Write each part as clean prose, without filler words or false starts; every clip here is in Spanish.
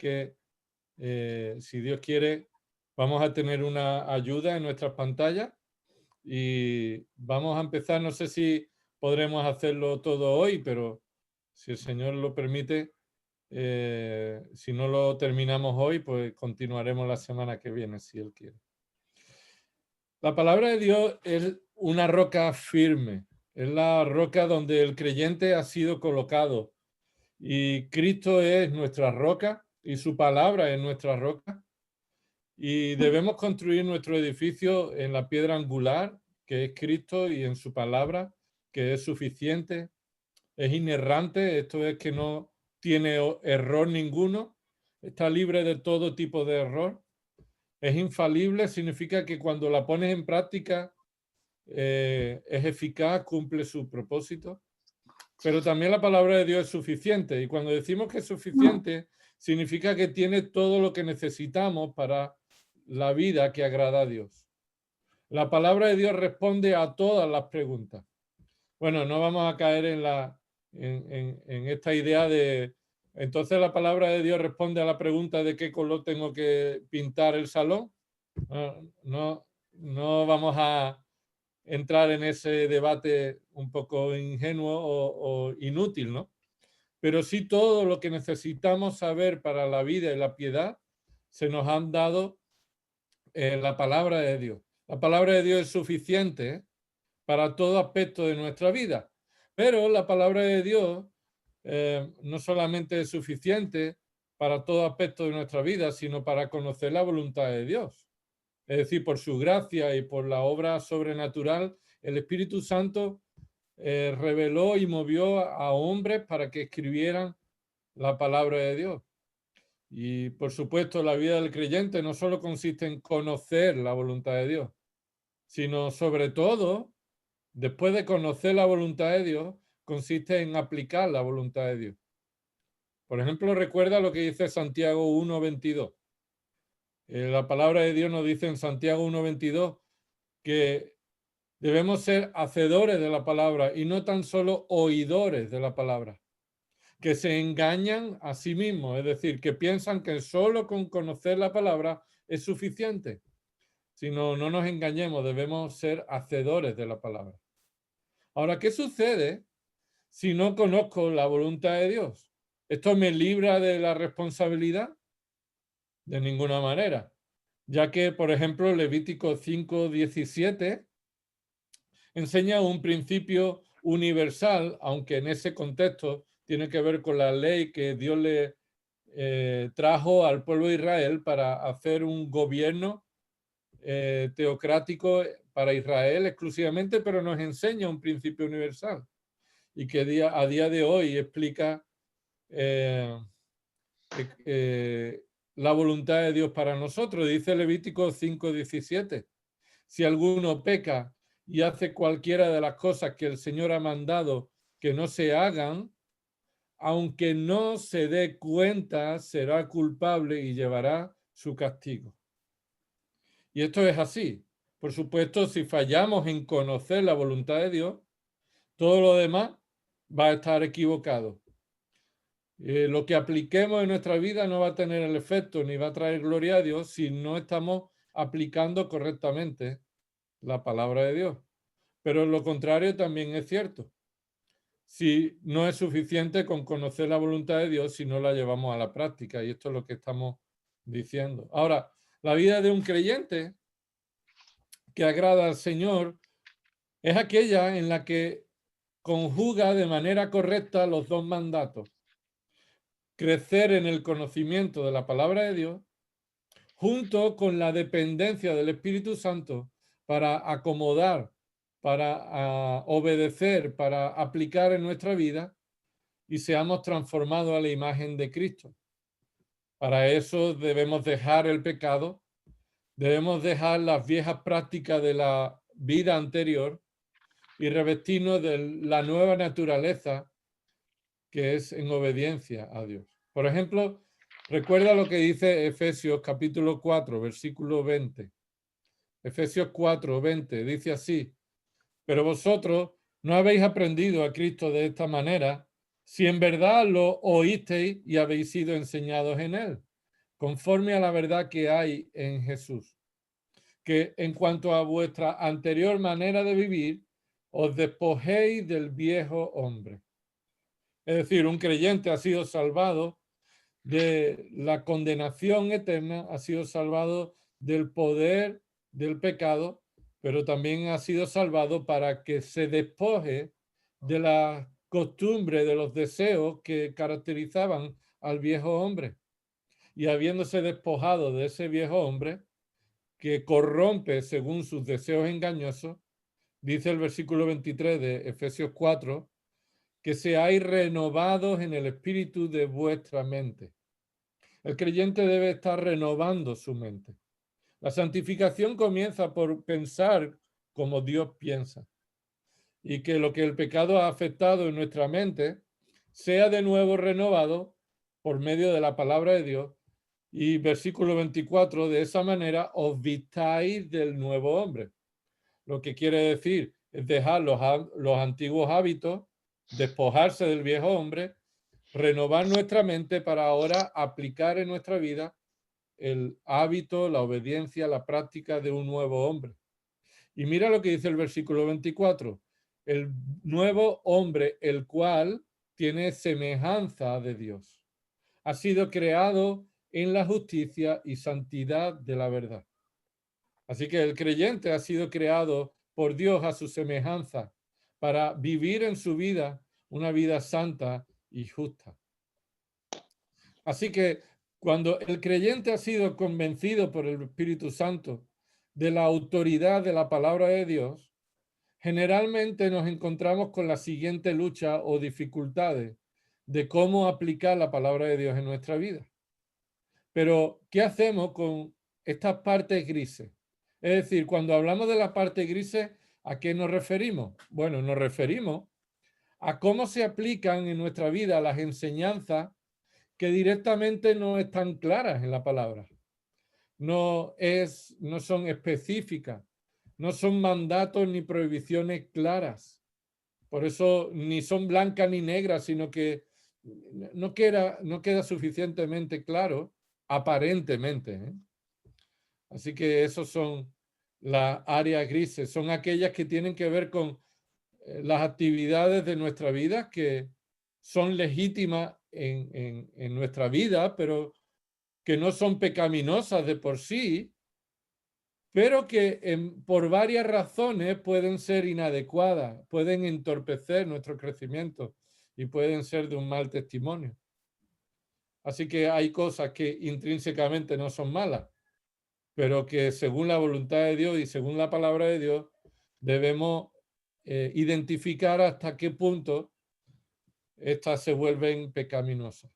que, si Dios quiere, vamos a tener una ayuda en nuestras pantallas y vamos a empezar. No sé si podremos hacerlo todo hoy, pero si el Señor lo permite, si no lo terminamos hoy, pues continuaremos la semana que viene, si Él quiere. La palabra de Dios es una roca firme, es la roca donde el creyente ha sido colocado y Cristo es nuestra roca y su palabra es nuestra roca y debemos construir nuestro edificio en la piedra angular que es Cristo y en su palabra que es suficiente, es inerrante, esto es que no tiene error ninguno, está libre de todo tipo de error. Es infalible, significa que cuando la pones en práctica es eficaz, cumple su propósito. Pero también la palabra de Dios es suficiente. Y cuando decimos que es suficiente, significa que tiene todo lo que necesitamos para la vida que agrada a Dios. La palabra de Dios responde a todas las preguntas. Bueno, no vamos a caer en esta idea de... Entonces la palabra de Dios responde a la pregunta de qué color tengo que pintar el salón. No vamos a entrar en ese debate un poco ingenuo o inútil, ¿no? Pero sí todo lo que necesitamos saber para la vida y la piedad se nos han dado en la palabra de Dios. La palabra de Dios es suficiente para todo aspecto de nuestra vida, pero la palabra de Dios no solamente es suficiente para todo aspecto de nuestra vida, sino para conocer la voluntad de Dios. Es decir, por su gracia y por la obra sobrenatural, el Espíritu Santo reveló y movió a hombres para que escribieran la palabra de Dios. Y por supuesto, la vida del creyente no solo consiste en conocer la voluntad de Dios, sino sobre todo, después de conocer la voluntad de Dios, consiste en aplicar la voluntad de Dios. Por ejemplo, recuerda lo que dice Santiago 1:22. La palabra de Dios nos dice en Santiago 1:22 que debemos ser hacedores de la palabra y no tan solo oidores de la palabra, que se engañan a sí mismos, es decir, que piensan que solo con conocer la palabra es suficiente. Sino, no nos engañemos, debemos ser hacedores de la palabra. Ahora, ¿qué sucede si no conozco la voluntad de Dios? ¿Esto me libra de la responsabilidad? De ninguna manera, ya que, por ejemplo, Levítico 5:17 enseña un principio universal, aunque en ese contexto tiene que ver con la ley que Dios le trajo al pueblo de Israel para hacer un gobierno teocrático para Israel exclusivamente, pero nos enseña un principio universal y que a día de hoy explica la voluntad de Dios para nosotros. Dice Levítico 5:17, si alguno peca y hace cualquiera de las cosas que el Señor ha mandado que no se hagan, aunque no se dé cuenta, será culpable y llevará su castigo. Y esto es así. Por supuesto, si fallamos en conocer la voluntad de Dios, todo lo demás va a estar equivocado. Lo que apliquemos en nuestra vida no va a tener el efecto ni va a traer gloria a Dios si no estamos aplicando correctamente la palabra de Dios. Pero lo contrario también es cierto. Si no es suficiente con conocer la voluntad de Dios si no la llevamos a la práctica, y esto es lo que estamos diciendo. Ahora, la vida de un creyente que agrada al Señor es aquella en la que conjuga de manera correcta los dos mandatos. Crecer en el conocimiento de la palabra de Dios junto con la dependencia del Espíritu Santo para acomodar, para obedecer, para aplicar en nuestra vida y seamos transformados a la imagen de Cristo. Para eso debemos dejar el pecado, debemos dejar las viejas prácticas de la vida anterior y revestirnos de la nueva naturaleza que es en obediencia a Dios. Por ejemplo, recuerda lo que dice Efesios capítulo 4, versículo 20. Efesios 4:20 dice así, pero vosotros no habéis aprendido a Cristo de esta manera, si en verdad lo oísteis y habéis sido enseñados en él. conforme a la verdad que hay en Jesús, que en cuanto a vuestra anterior manera de vivir, os despojéis del viejo hombre. Es decir, un creyente ha sido salvado de la condenación eterna, ha sido salvado del poder del pecado, pero también ha sido salvado para que se despoje de la costumbre, de los deseos que caracterizaban al viejo hombre. Y habiéndose despojado de ese viejo hombre, que corrompe según sus deseos engañosos, dice el versículo 23 de Efesios 4, que seáis renovados en el espíritu de vuestra mente. El creyente debe estar renovando su mente. La santificación comienza por pensar como Dios piensa, y que lo que el pecado ha afectado en nuestra mente sea de nuevo renovado por medio de la palabra de Dios. Y versículo 24, de esa manera os vistáis del nuevo hombre. Lo que quiere decir es dejar los antiguos hábitos, despojarse del viejo hombre, renovar nuestra mente para ahora aplicar en nuestra vida el hábito, la obediencia, la práctica de un nuevo hombre. Y mira lo que dice el versículo 24. El nuevo hombre, el cual tiene semejanza de Dios, ha sido creado en la justicia y santidad de la verdad. Así que el creyente ha sido creado por Dios a su semejanza para vivir en su vida una vida santa y justa. Así que cuando el creyente ha sido convencido por el Espíritu Santo de la autoridad de la palabra de Dios, generalmente nos encontramos con la siguiente lucha o dificultades de cómo aplicar la palabra de Dios en nuestra vida. Pero, ¿qué hacemos con estas partes grises? Es decir, cuando hablamos de las partes grises, ¿a qué nos referimos? Bueno, nos referimos a cómo se aplican en nuestra vida las enseñanzas que directamente no están claras en la palabra. No son específicas, no son mandatos ni prohibiciones claras. Por eso ni son blancas ni negras, sino que no queda suficientemente claro, aparentemente, ¿eh? Así que esos son las áreas grises, son aquellas que tienen que ver con las actividades de nuestra vida que son legítimas en nuestra vida, pero que no son pecaminosas de por sí, pero que por varias razones pueden ser inadecuadas, pueden entorpecer nuestro crecimiento y pueden ser de un mal testimonio. Así que hay cosas que intrínsecamente no son malas, pero que según la voluntad de Dios y según la palabra de Dios debemos identificar hasta qué punto estas se vuelven pecaminosas.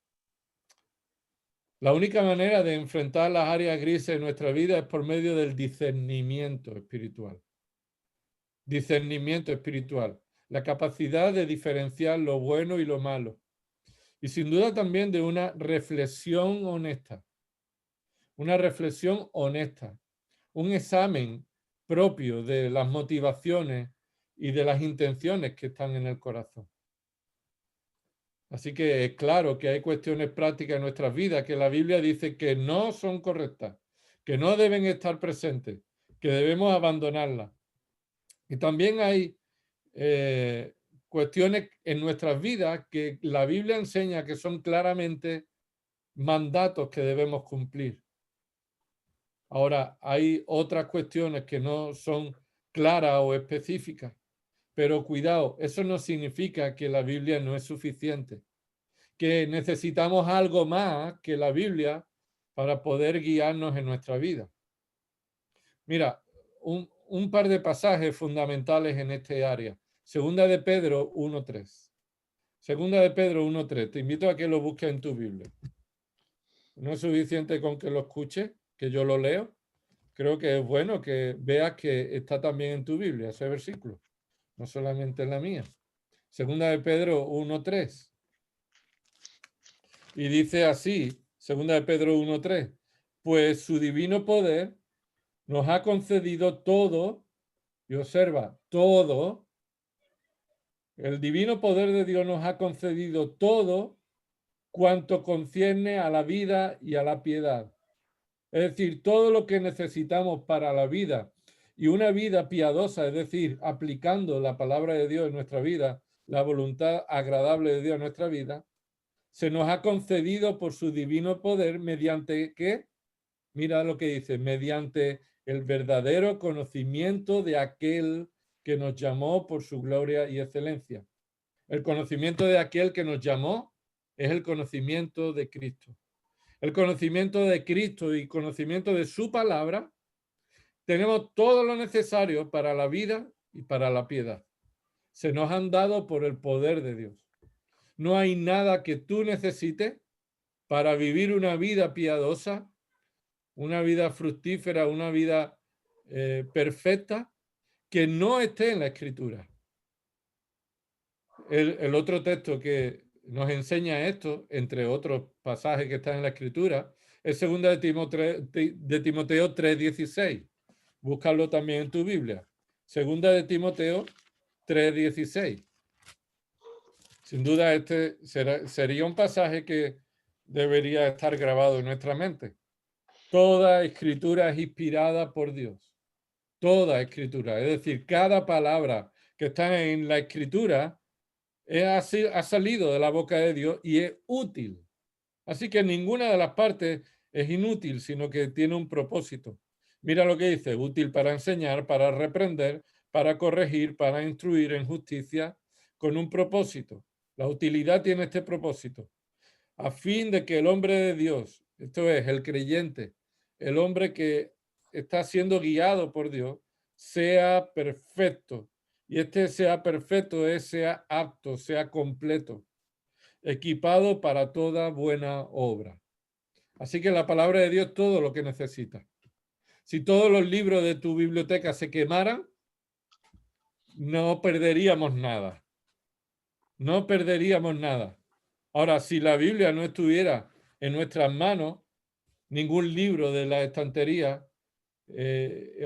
La única manera de enfrentar las áreas grises de nuestra vida es por medio del discernimiento espiritual. Discernimiento espiritual, la capacidad de diferenciar lo bueno y lo malo. Y sin duda también de una reflexión honesta. Una reflexión honesta. Un examen propio de las motivaciones y de las intenciones que están en el corazón. Así que es claro que hay cuestiones prácticas en nuestras vidas que la Biblia dice que no son correctas, que no deben estar presentes, que debemos abandonarlas. Y también hay cuestiones en nuestras vidas que la Biblia enseña que son claramente mandatos que debemos cumplir. Ahora, hay otras cuestiones que no son claras o específicas, pero cuidado, eso no significa que la Biblia no es suficiente, que necesitamos algo más que la Biblia para poder guiarnos en nuestra vida. Mira, un par de pasajes fundamentales en este área. Segunda de Pedro 1.3. Segunda de Pedro 1.3. Te invito a que lo busques en tu Biblia. No es suficiente con que lo escuches, que yo lo leo. Creo que es bueno que veas que está también en tu Biblia ese versículo, no solamente en la mía. Segunda de Pedro 1.3. Y dice así, segunda de Pedro 1.3, pues su divino poder nos ha concedido todo, y observa, todo, el divino poder de Dios nos ha concedido todo cuanto concierne a la vida y a la piedad. Es decir, todo lo que necesitamos para la vida y una vida piadosa, es decir, aplicando la palabra de Dios en nuestra vida, la voluntad agradable de Dios en nuestra vida, se nos ha concedido por su divino poder mediante, ¿qué? Mira lo que dice, mediante el verdadero conocimiento de aquel que nos llamó por su gloria y excelencia. El conocimiento de aquel que nos llamó es el conocimiento de Cristo. El conocimiento de Cristo y conocimiento de su palabra, tenemos todo lo necesario para la vida y para la piedad. Se nos han dado por el poder de Dios. No hay nada que tú necesites para vivir una vida piadosa, una vida fructífera, una vida perfecta, que no esté en la Escritura. El otro texto que nos enseña esto, entre otros pasajes que están en la Escritura, es 2 de Timoteo 3:16. Búscalo también en tu Biblia. 2 de Timoteo 3:16. Sin duda este sería un pasaje que debería estar grabado en nuestra mente. Toda escritura es inspirada por Dios. Toda escritura. Es decir, cada palabra que está en la escritura ha salido de la boca de Dios y es útil. Así que ninguna de las partes es inútil, sino que tiene un propósito. Mira lo que dice, útil para enseñar, para reprender, para corregir, para instruir en justicia, con un propósito. La utilidad tiene este propósito, a fin de que el hombre de Dios, esto es, el creyente, el hombre que está siendo guiado por Dios, sea perfecto. Y este sea perfecto es sea apto, sea completo, equipado para toda buena obra. Así que la palabra de Dios es todo lo que necesita. Si todos los libros de tu biblioteca se quemaran, no perderíamos nada. No perderíamos nada. Ahora, si la Biblia no estuviera en nuestras manos, ningún libro de la estantería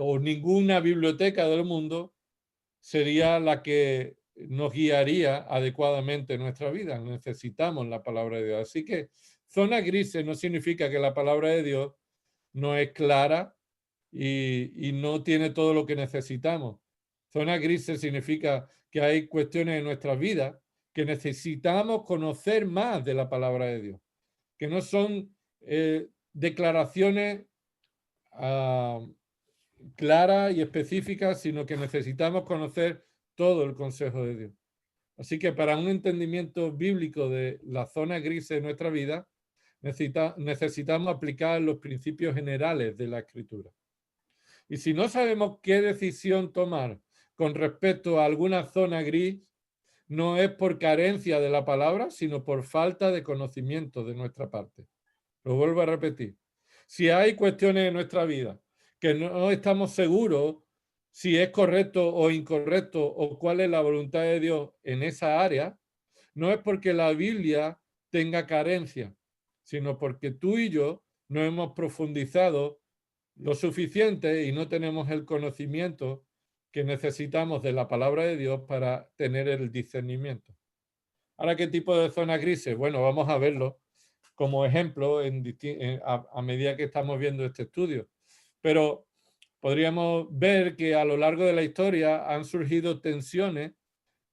o ninguna biblioteca del mundo sería la que nos guiaría adecuadamente en nuestra vida. Necesitamos la palabra de Dios. Así que zona grises no significa que la palabra de Dios no es clara y no tiene todo lo que necesitamos. Zona grises significa que hay cuestiones en nuestra vida que necesitamos conocer más de la palabra de Dios, que no son declaraciones claras y específicas, sino que necesitamos conocer todo el consejo de Dios. Así que para un entendimiento bíblico de la zona gris de nuestra vida, necesitamos aplicar los principios generales de la Escritura. Y si no sabemos qué decisión tomar con respecto a alguna zona gris, no es por carencia de la palabra, sino por falta de conocimiento de nuestra parte. Lo vuelvo a repetir. Si hay cuestiones en nuestra vida que no estamos seguros si es correcto o incorrecto o cuál es la voluntad de Dios en esa área, no es porque la Biblia tenga carencia, sino porque tú y yo no hemos profundizado lo suficiente y no tenemos el conocimiento que necesitamos de la palabra de Dios para tener el discernimiento. Ahora, ¿qué tipo de zonas grises? Bueno, vamos a verlo como ejemplo a medida que estamos viendo este estudio. Pero podríamos ver que a lo largo de la historia han surgido tensiones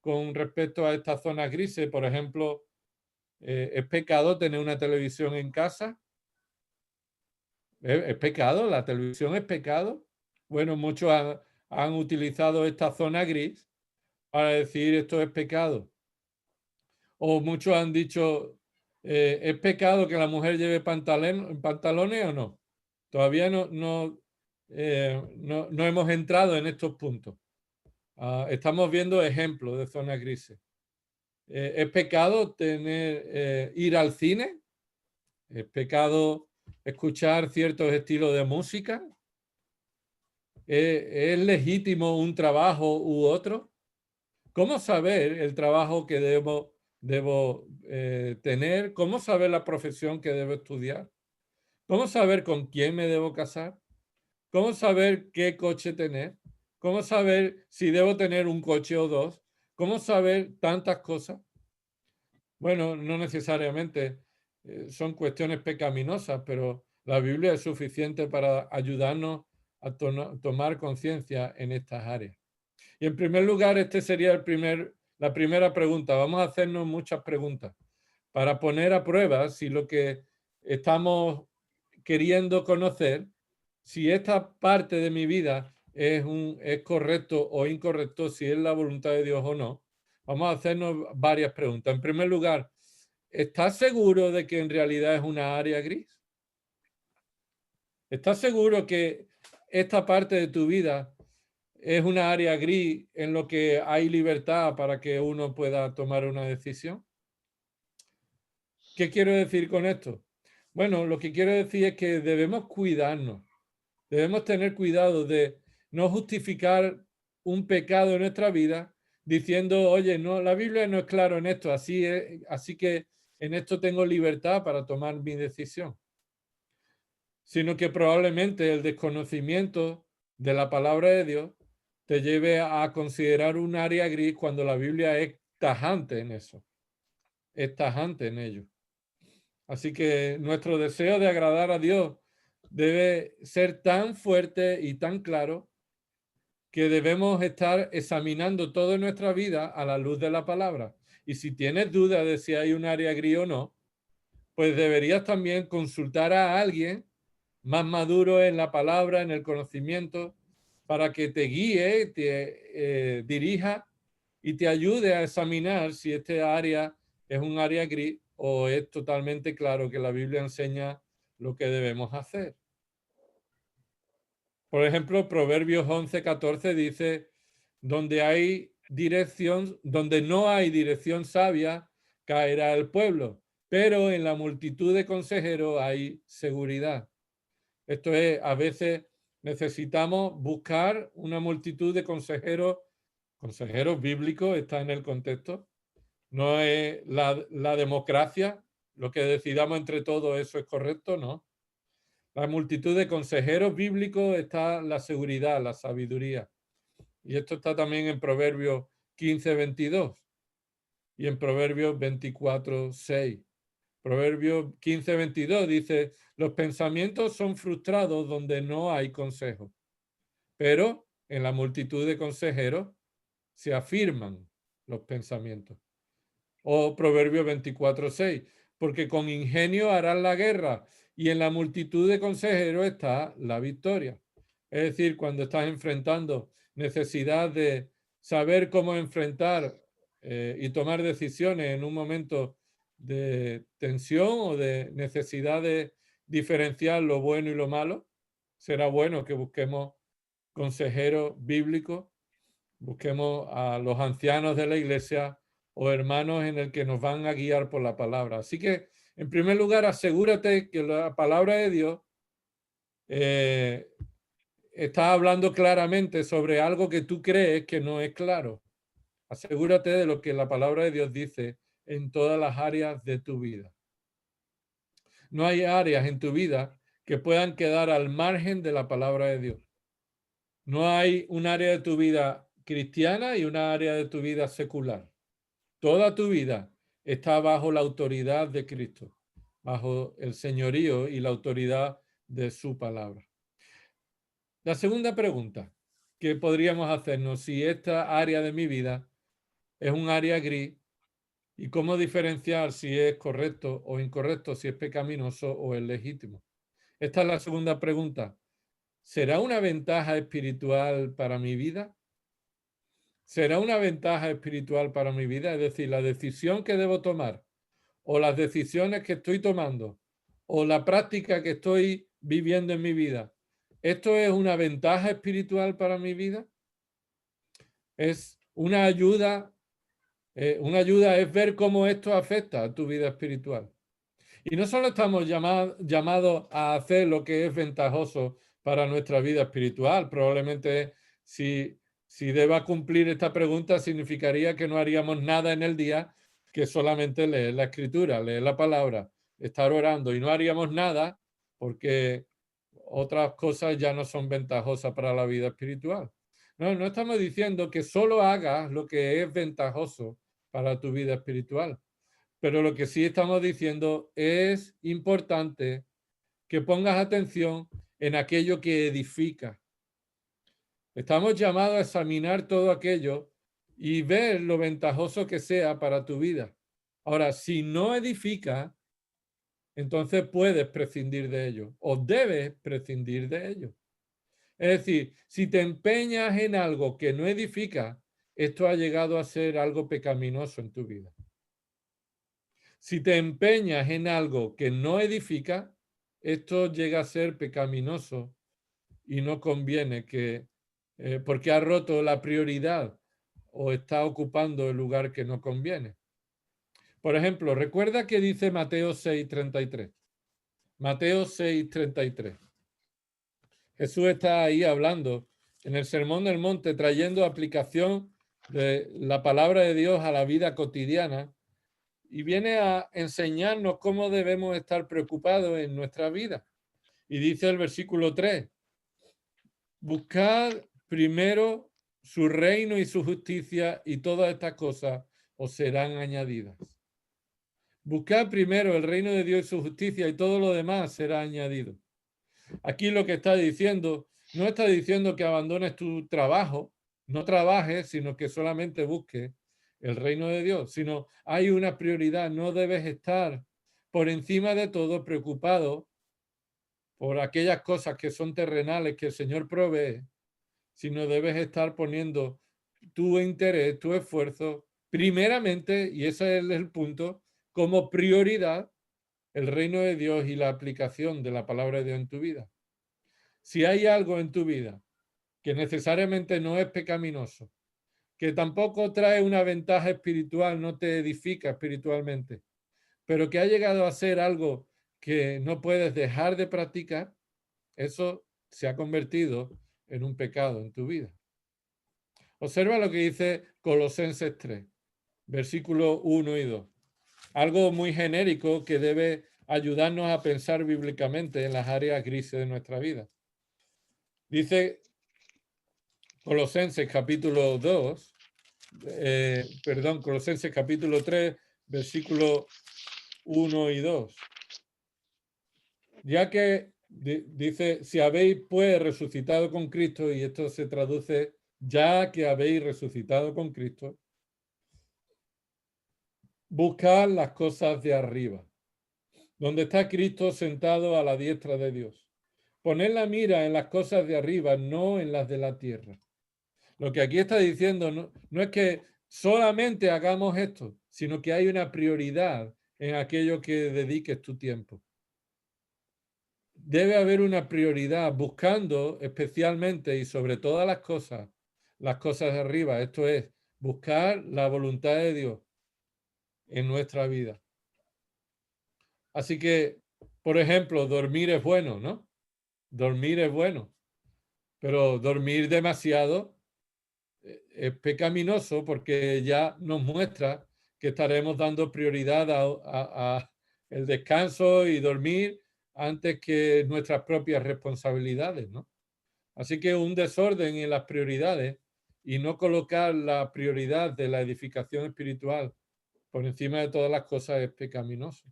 con respecto a estas zonas grises. Por ejemplo, ¿es pecado tener una televisión en casa? ¿Es pecado? ¿La televisión es pecado? Bueno, muchos han utilizado esta zona gris para decir esto es pecado. O muchos han dicho, ¿es pecado que la mujer lleve pantalones o no? Todavía no hemos entrado en estos puntos. Estamos viendo ejemplos de zonas grises. ¿Es pecado ir al cine? ¿Es pecado escuchar ciertos estilos de música? ¿Es legítimo un trabajo u otro? ¿Cómo saber el trabajo que debo tener? ¿Cómo saber la profesión que debo estudiar? ¿Cómo saber con quién me debo casar? ¿Cómo saber qué coche tener? ¿Cómo saber si debo tener un coche o dos? ¿Cómo saber tantas cosas? Bueno, no necesariamente son cuestiones pecaminosas, pero La Biblia es suficiente para ayudarnos a tomar conciencia en estas áreas. Y en primer lugar, este sería la primera pregunta. Vamos a hacernos muchas preguntas para poner a prueba si lo que estamos queriendo conocer, si esta parte de mi vida es correcto o incorrecto, si es la voluntad de Dios o no. Vamos a hacernos varias preguntas. En primer lugar, ¿estás seguro de que en realidad es una área gris? ¿Estás seguro que esta parte de tu vida es una área gris en lo que hay libertad para que uno pueda tomar una decisión? ¿Qué quiero decir con esto? Bueno, lo que quiero decir es que debemos cuidarnos, debemos tener cuidado de no justificar un pecado en nuestra vida diciendo, oye, no, la Biblia no es claro en esto, así que en esto tengo libertad para tomar mi decisión. Sino que probablemente el desconocimiento de la palabra de Dios te lleve a considerar un área gris cuando la Biblia es tajante en eso, es tajante en ello. Así que nuestro deseo de agradar a Dios debe ser tan fuerte y tan claro que debemos estar examinando toda nuestra vida a la luz de la palabra. Y si tienes duda de si hay un área gris o no, pues deberías también consultar a alguien más maduro en la palabra, en el conocimiento, para que te guíe, te dirija y te ayude a examinar si este área es un área gris o es totalmente claro que la Biblia enseña lo que debemos hacer. Por ejemplo, Proverbios 11:14 dice, donde no hay dirección sabia, caerá el pueblo, pero en la multitud de consejeros hay seguridad. Esto es, a veces necesitamos buscar una multitud de consejeros bíblicos, está en el contexto. No es la democracia, lo que decidamos entre todos, eso es correcto, ¿no? La multitud de consejeros bíblicos está la seguridad, la sabiduría. Y esto está también en Proverbios 15:22 y en Proverbios 24:6. Proverbios 15:22 dice, los pensamientos son frustrados donde no hay consejo, pero en la multitud de consejeros se afirman los pensamientos. O Proverbios 24:6, porque con ingenio harán la guerra y en la multitud de consejeros está la victoria. Es decir, cuando estás enfrentando necesidad de saber cómo enfrentar y tomar decisiones en un momento de tensión o de necesidad de diferenciar lo bueno y lo malo, será bueno que busquemos consejeros bíblicos, busquemos a los ancianos de la iglesia o hermanos en el que nos van a guiar por la palabra. Así que, en primer lugar, asegúrate que la palabra de Dios está hablando claramente sobre algo que tú crees que no es claro. Asegúrate de lo que la palabra de Dios dice en todas las áreas de tu vida. No hay áreas en tu vida que puedan quedar al margen de la palabra de Dios. No hay un área de tu vida cristiana y una área de tu vida secular. Toda tu vida está bajo la autoridad de Cristo, bajo el señorío y la autoridad de su palabra. La segunda pregunta que podríamos hacernos, si esta área de mi vida es un área gris, y cómo diferenciar si es correcto o incorrecto, si es pecaminoso o es legítimo. Esta es la segunda pregunta. ¿Será una ventaja espiritual para mi vida? ¿Será una ventaja espiritual para mi vida? Es decir, la decisión que debo tomar o las decisiones que estoy tomando o la práctica que estoy viviendo en mi vida. ¿Esto es una ventaja espiritual para mi vida? ¿Es una ayuda? Una ayuda es ver cómo esto afecta a tu vida espiritual. Y no solo estamos llamados a hacer lo que es ventajoso para nuestra vida espiritual. Probablemente si deba cumplir esta pregunta significaría que no haríamos nada en el día que solamente leer la escritura, leer la palabra, estar orando y no haríamos nada porque otras cosas ya no son ventajosas para la vida espiritual. No estamos diciendo que solo hagas lo que es ventajoso para tu vida espiritual. Pero lo que sí estamos diciendo es importante que pongas atención en aquello que edifica. Estamos llamados a examinar todo aquello y ver lo ventajoso que sea para tu vida. Ahora, si no edifica, entonces puedes prescindir de ello o debes prescindir de ello. Es decir, si te empeñas en algo que no edifica, esto ha llegado a ser algo pecaminoso en tu vida. Si te empeñas en algo que no edifica, esto llega a ser pecaminoso y no conviene porque ha roto la prioridad o está ocupando el lugar que no conviene. Por ejemplo, recuerda que dice Mateo 6:33. Mateo 6:33. Jesús está ahí hablando en el Sermón del Monte, trayendo aplicación de la palabra de Dios a la vida cotidiana y viene a enseñarnos cómo debemos estar preocupados en nuestra vida. Y dice el versículo 3, buscad primero su reino y su justicia y todas estas cosas os serán añadidas. Buscad primero el reino de Dios y su justicia y todo lo demás será añadido. Aquí lo que está diciendo, no está diciendo que abandones tu trabajo, no trabajes, sino que solamente busques el reino de Dios, sino hay una prioridad, no debes estar por encima de todo preocupado por aquellas cosas que son terrenales que el Señor provee, sino debes estar poniendo tu interés, tu esfuerzo, primeramente, y ese es el punto, como prioridad el reino de Dios y la aplicación de la palabra de Dios en tu vida. Si hay algo en tu vida que necesariamente no es pecaminoso, que tampoco trae una ventaja espiritual, no te edifica espiritualmente, pero que ha llegado a ser algo que no puedes dejar de practicar, eso se ha convertido en un pecado en tu vida. Observa lo que dice Colosenses 3, versículos 1 y 2. Algo muy genérico que debe ayudarnos a pensar bíblicamente en las áreas grises de nuestra vida. Dice Colosenses capítulo 2, Colosenses capítulo 3, versículos 1 y 2. Ya que dice, si habéis pues resucitado con Cristo, y esto se traduce, ya que habéis resucitado con Cristo, buscad las cosas de arriba, donde está Cristo sentado a la diestra de Dios. Poned la mira en las cosas de arriba, no en las de la tierra. Lo que aquí está diciendo no es que solamente hagamos esto, sino que hay una prioridad en aquello que dediques tu tiempo. Debe haber una prioridad buscando especialmente y sobre todas las cosas de arriba. Esto es, buscar la voluntad de Dios en nuestra vida. Así que, por ejemplo, dormir es bueno, ¿no? Dormir es bueno, pero dormir demasiado es pecaminoso porque ya nos muestra que estaremos dando prioridad a el descanso y dormir antes que nuestras propias responsabilidades, ¿no? Así que un desorden en las prioridades y no colocar la prioridad de la edificación espiritual por encima de todas las cosas es pecaminoso.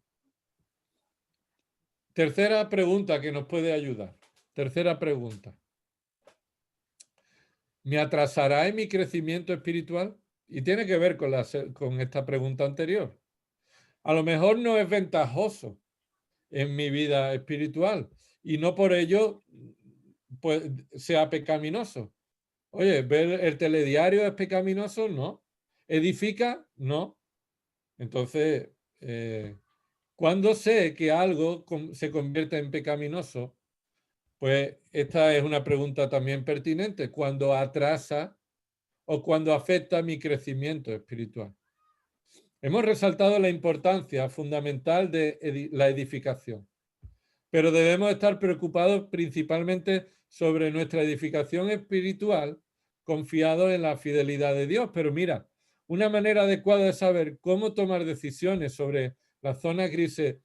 Tercera pregunta que nos puede ayudar. Tercera pregunta. ¿Me atrasará en mi crecimiento espiritual? Y tiene que ver con esta pregunta anterior. A lo mejor no es ventajoso en mi vida espiritual y no por ello pues, sea pecaminoso. Oye, ¿ver el telediario es pecaminoso? No. ¿Edifica? No. Entonces, ¿cuándo sé que algo se convierte en pecaminoso? Pues esta es una pregunta también pertinente. Cuando atrasa o cuando afecta mi crecimiento espiritual. Hemos resaltado la importancia fundamental de la edificación, pero debemos estar preocupados principalmente sobre nuestra edificación espiritual, confiados en la fidelidad de Dios. Pero mira, una manera adecuada de saber cómo tomar decisiones sobre las zonas grises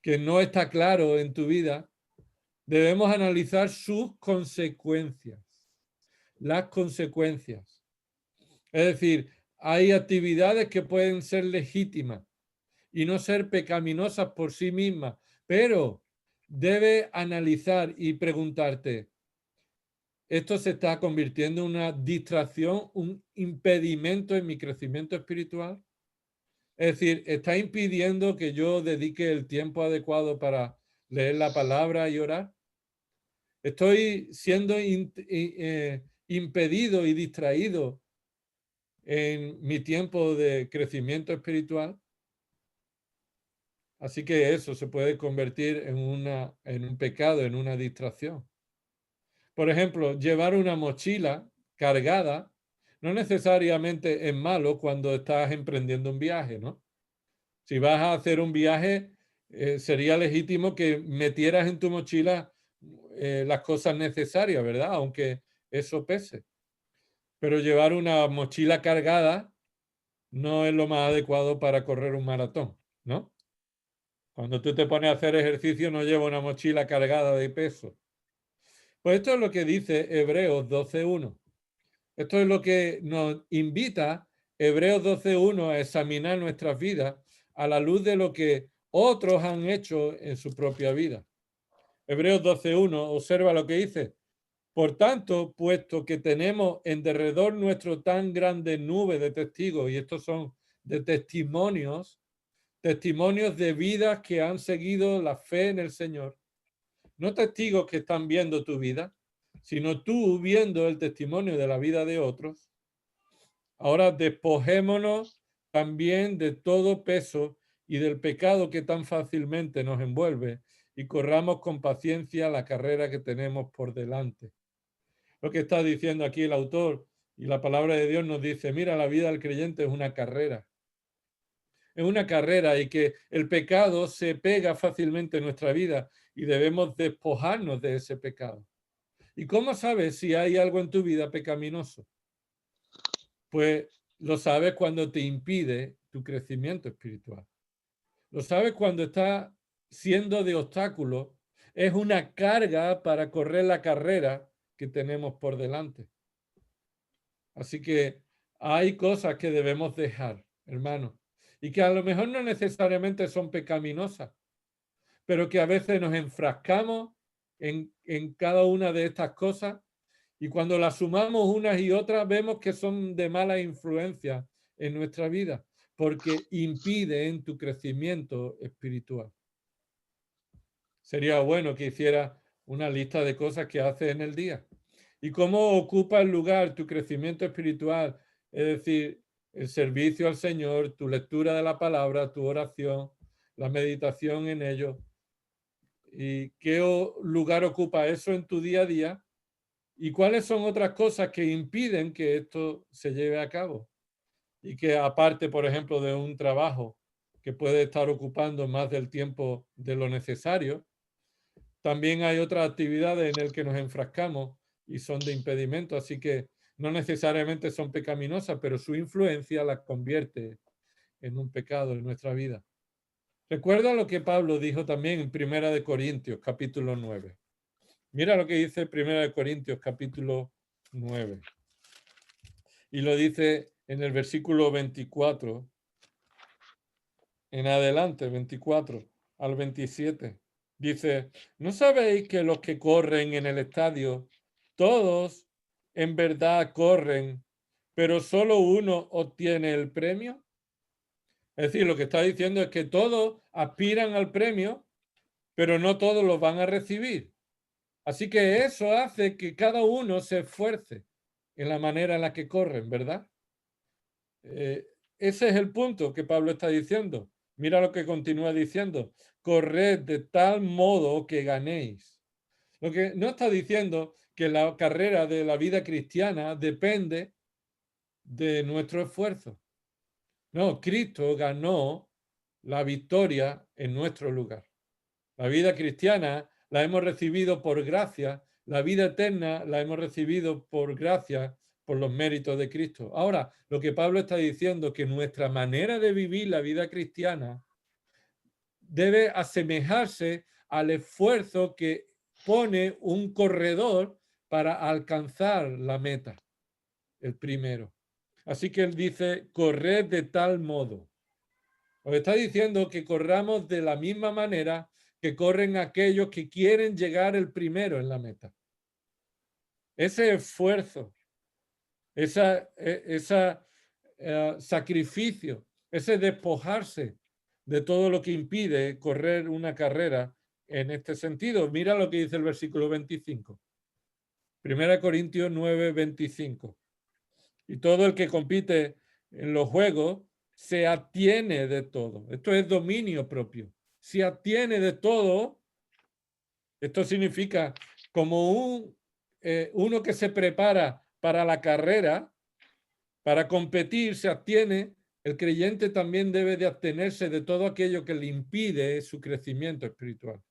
que no está claro en tu vida, debemos analizar sus consecuencias, las consecuencias. Es decir, hay actividades que pueden ser legítimas y no ser pecaminosas por sí mismas, pero debes analizar y preguntarte, ¿esto se está convirtiendo en una distracción, un impedimento en mi crecimiento espiritual? Es decir, ¿está impidiendo que yo dedique el tiempo adecuado para leer la palabra y orar? ¿Estoy siendo impedido y distraído en mi tiempo de crecimiento espiritual? Así que eso se puede convertir en un pecado, en una distracción. Por ejemplo, llevar una mochila cargada no necesariamente es malo cuando estás emprendiendo un viaje, ¿no? Si vas a hacer un viaje, sería legítimo que metieras en tu mochila las cosas necesarias, ¿verdad? Aunque eso pese. Pero llevar una mochila cargada no es lo más adecuado para correr un maratón, ¿no? Cuando tú te pones a hacer ejercicio no lleva una mochila cargada de peso. Pues esto es lo que dice Hebreos 12.1. Esto es lo que nos invita Hebreos 12.1 a examinar nuestras vidas a la luz de lo que otros han hecho en su propia vida. Hebreos 12.1, observa lo que dice. Por tanto, puesto que tenemos en derredor nuestro tan grande nube de testigos, y estos son de testimonios de vidas que han seguido la fe en el Señor, no testigos que están viendo tu vida, sino tú viendo el testimonio de la vida de otros. Ahora despojémonos también de todo peso y del pecado que tan fácilmente nos envuelve y corramos con paciencia la carrera que tenemos por delante. Lo que está diciendo aquí el autor y la palabra de Dios nos dice, mira, la vida del creyente es una carrera. Es una carrera y que el pecado se pega fácilmente en nuestra vida y debemos despojarnos de ese pecado. ¿Y cómo sabes si hay algo en tu vida pecaminoso? Pues lo sabes cuando te impide tu crecimiento espiritual. Lo sabes cuando está siendo de obstáculo. Es una carga para correr la carrera que tenemos por delante. Así que hay cosas que debemos dejar, hermano, y que a lo mejor no necesariamente son pecaminosas, pero que a veces nos enfrascamos en cada una de estas cosas y cuando las sumamos unas y otras vemos que son de mala influencia en nuestra vida porque impiden tu crecimiento espiritual. Sería bueno que hicieras una lista de cosas que haces en el día. ¿Y cómo ocupa el lugar tu crecimiento espiritual? Es decir, el servicio al Señor, tu lectura de la palabra, tu oración, la meditación en ello. ¿Y qué lugar ocupa eso en tu día a día? ¿Y cuáles son otras cosas que impiden que esto se lleve a cabo? Y que aparte, por ejemplo, de un trabajo que puede estar ocupando más del tiempo de lo necesario, también hay otras actividades en las que nos enfrascamos y son de impedimento, así que no necesariamente son pecaminosas, pero su influencia las convierte en un pecado en nuestra vida. Recuerda lo que Pablo dijo también en Primera de Corintios, capítulo 9. Mira lo que dice Primera de Corintios, capítulo 9. Y lo dice en el versículo 24 en adelante, 24 al 27. Dice, ¿no sabéis que los que corren en el estadio, todos en verdad corren, pero solo uno obtiene el premio? Es decir, lo que está diciendo es que todos aspiran al premio, pero no todos lo van a recibir. Así que eso hace que cada uno se esfuerce en la manera en la que corren, ¿verdad? Ese es el punto que Pablo está diciendo. Mira lo que continúa diciendo. Corred de tal modo que ganéis. Lo que no está diciendo que la carrera de la vida cristiana depende de nuestro esfuerzo. No, Cristo ganó la victoria en nuestro lugar. La vida cristiana la hemos recibido por gracia, la vida eterna la hemos recibido por gracia, por los méritos de Cristo. Ahora, lo que Pablo está diciendo es que nuestra manera de vivir la vida cristiana debe asemejarse al esfuerzo que pone un corredor para alcanzar la meta, el primero. Así que él dice, corred de tal modo. Os está diciendo que corramos de la misma manera que corren aquellos que quieren llegar el primero en la meta. Ese esfuerzo, ese sacrificio, ese despojarse de todo lo que impide correr una carrera en este sentido. Mira lo que dice el versículo 25. 1 Corintios 9, 25. Y todo el que compite en los juegos se atiene de todo. Esto es dominio propio. Se atiene de todo. Esto significa como uno que se prepara para la carrera, para competir, se abstiene. El creyente también debe de abstenerse de todo aquello que le impide su crecimiento espiritual.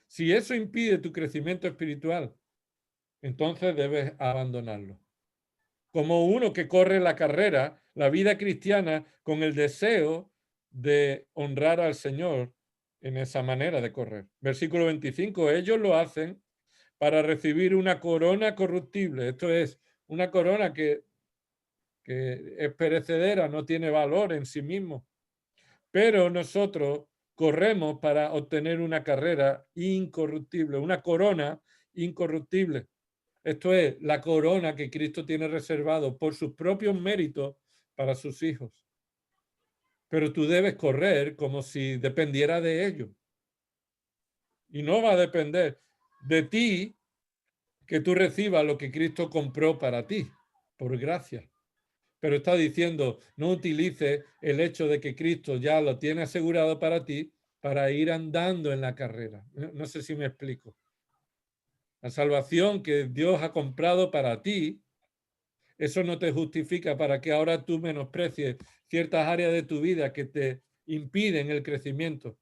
Si eso impide tu crecimiento espiritual, entonces debes abandonarlo. Como uno que corre la carrera, la vida cristiana, con el deseo de honrar al Señor en esa manera de correr. Versículo 25, ellos lo hacen para recibir una corona corruptible. Esto es, una corona que es perecedera, no tiene valor en sí mismo. Pero nosotros corremos para obtener una carrera incorruptible, una corona incorruptible. Esto es la corona que Cristo tiene reservado por sus propios méritos para sus hijos. Pero tú debes correr como si dependiera de ello. Y no va a depender de ti que tú recibas lo que Cristo compró para ti, por gracia. Pero está diciendo, no utilices el hecho de que Cristo ya lo tiene asegurado para ti para ir andando en la carrera. No sé si me explico. La salvación que Dios ha comprado para ti, eso no te justifica para que ahora tú menosprecies ciertas áreas de tu vida que te impiden el crecimiento,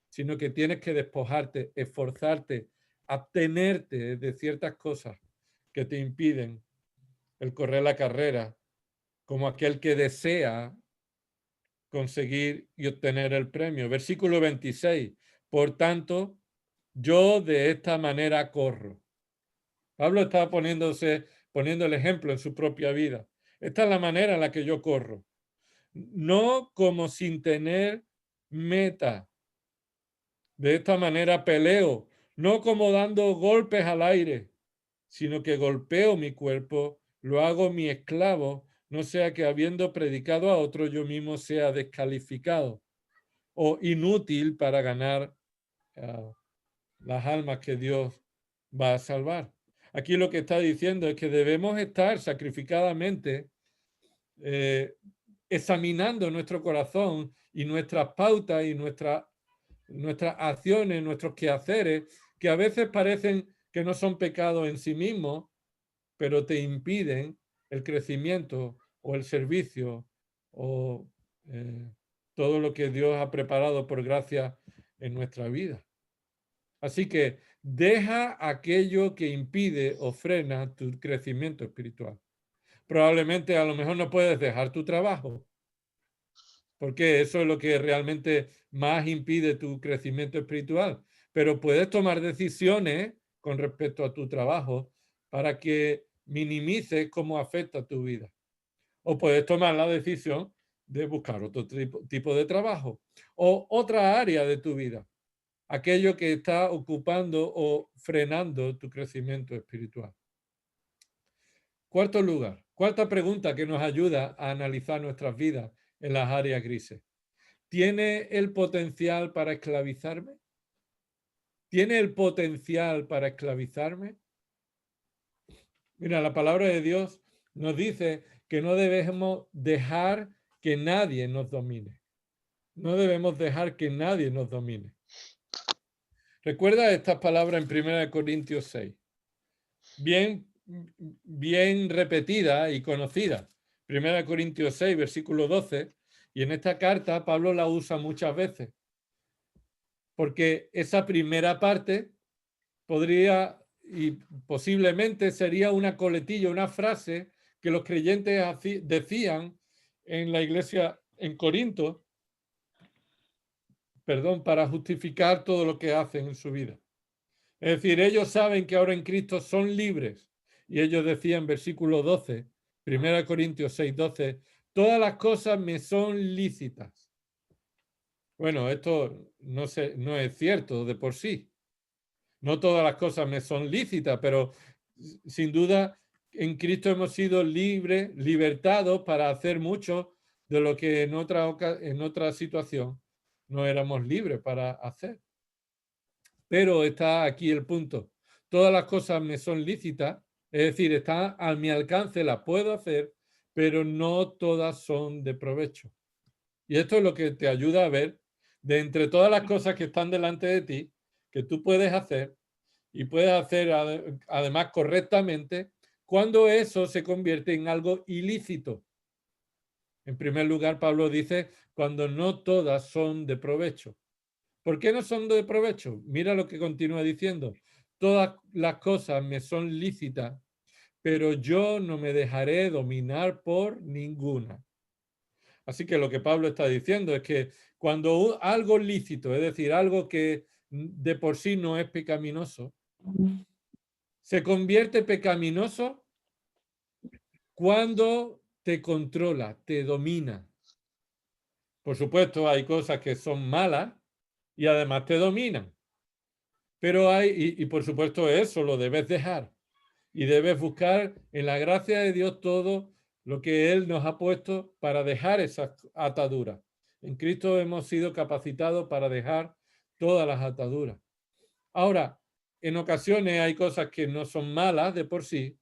sino que tienes que despojarte, esforzarte, abstenerte de ciertas cosas que te impiden el correr la carrera, como aquel que desea conseguir y obtener el premio. Versículo 26. Por tanto, yo de esta manera corro. Pablo está poniendo el ejemplo en su propia vida. Esta es la manera en la que yo corro. No como sin tener meta. De esta manera peleo, no como dando golpes al aire, sino que golpeo mi cuerpo, lo hago mi esclavo, no sea que habiendo predicado a otro yo mismo sea descalificado o inútil para ganar las almas que Dios va a salvar. Aquí lo que está diciendo es que debemos estar sacrificadamente examinando nuestro corazón y nuestras pautas y nuestras acciones, nuestros quehaceres, que a veces parecen que no son pecados en sí mismos, pero te impiden el crecimiento o el servicio o todo lo que Dios ha preparado por gracia en nuestra vida. Así que deja aquello que impide o frena tu crecimiento espiritual. Probablemente a lo mejor no puedes dejar tu trabajo, porque eso es lo que realmente más impide tu crecimiento espiritual. Pero puedes tomar decisiones con respecto a tu trabajo para que minimices cómo afecta tu vida. O puedes tomar la decisión de buscar otro tipo de trabajo o otra área de tu vida, aquello que está ocupando o frenando tu crecimiento espiritual. Cuarto lugar, cuarta pregunta que nos ayuda a analizar nuestras vidas en las áreas grises. ¿Tiene el potencial para esclavizarme? ¿Tiene el potencial para esclavizarme? Mira, la palabra de Dios nos dice que no debemos dejar que nadie nos domine. No debemos dejar que nadie nos domine. Recuerda estas palabras en 1 Corintios 6. Bien repetida y conocida. 1 Corintios 6, versículo 12. Y en esta carta Pablo la usa muchas veces. Porque esa primera parte podría y posiblemente sería una coletilla, una frase que los creyentes decían en la iglesia en Corinto, para justificar todo lo que hacen en su vida. Es decir, ellos saben que ahora en Cristo son libres. Y ellos decían, versículo 12, 1 Corintios 6, 12, todas las cosas me son lícitas. Bueno, esto no es cierto de por sí. No todas las cosas me son lícitas, pero sin duda en Cristo hemos sido libres, libertados para hacer mucho de lo que en otra situación no éramos libres para hacer. Pero está aquí el punto. Todas las cosas me son lícitas, es decir, están a mi alcance, las puedo hacer, pero no todas son de provecho. Y esto es lo que te ayuda a ver de entre todas las cosas que están delante de ti, que tú puedes hacer y puedes hacer además correctamente, cuando eso se convierte en algo ilícito. En primer lugar, Pablo dice, cuando no todas son de provecho. ¿Por qué no son de provecho? Mira lo que continúa diciendo. Todas las cosas me son lícitas, pero yo no me dejaré dominar por ninguna. Así que lo que Pablo está diciendo es que cuando algo lícito, es decir, algo que de por sí no es pecaminoso, se convierte pecaminoso cuando te controla, te domina. Por supuesto, hay cosas que son malas y además te dominan. Pero y por supuesto eso lo debes dejar. Y debes buscar en la gracia de Dios todo lo que Él nos ha puesto para dejar esas ataduras. En Cristo hemos sido capacitados para dejar todas las ataduras. Ahora, en ocasiones hay cosas que no son malas de por sí,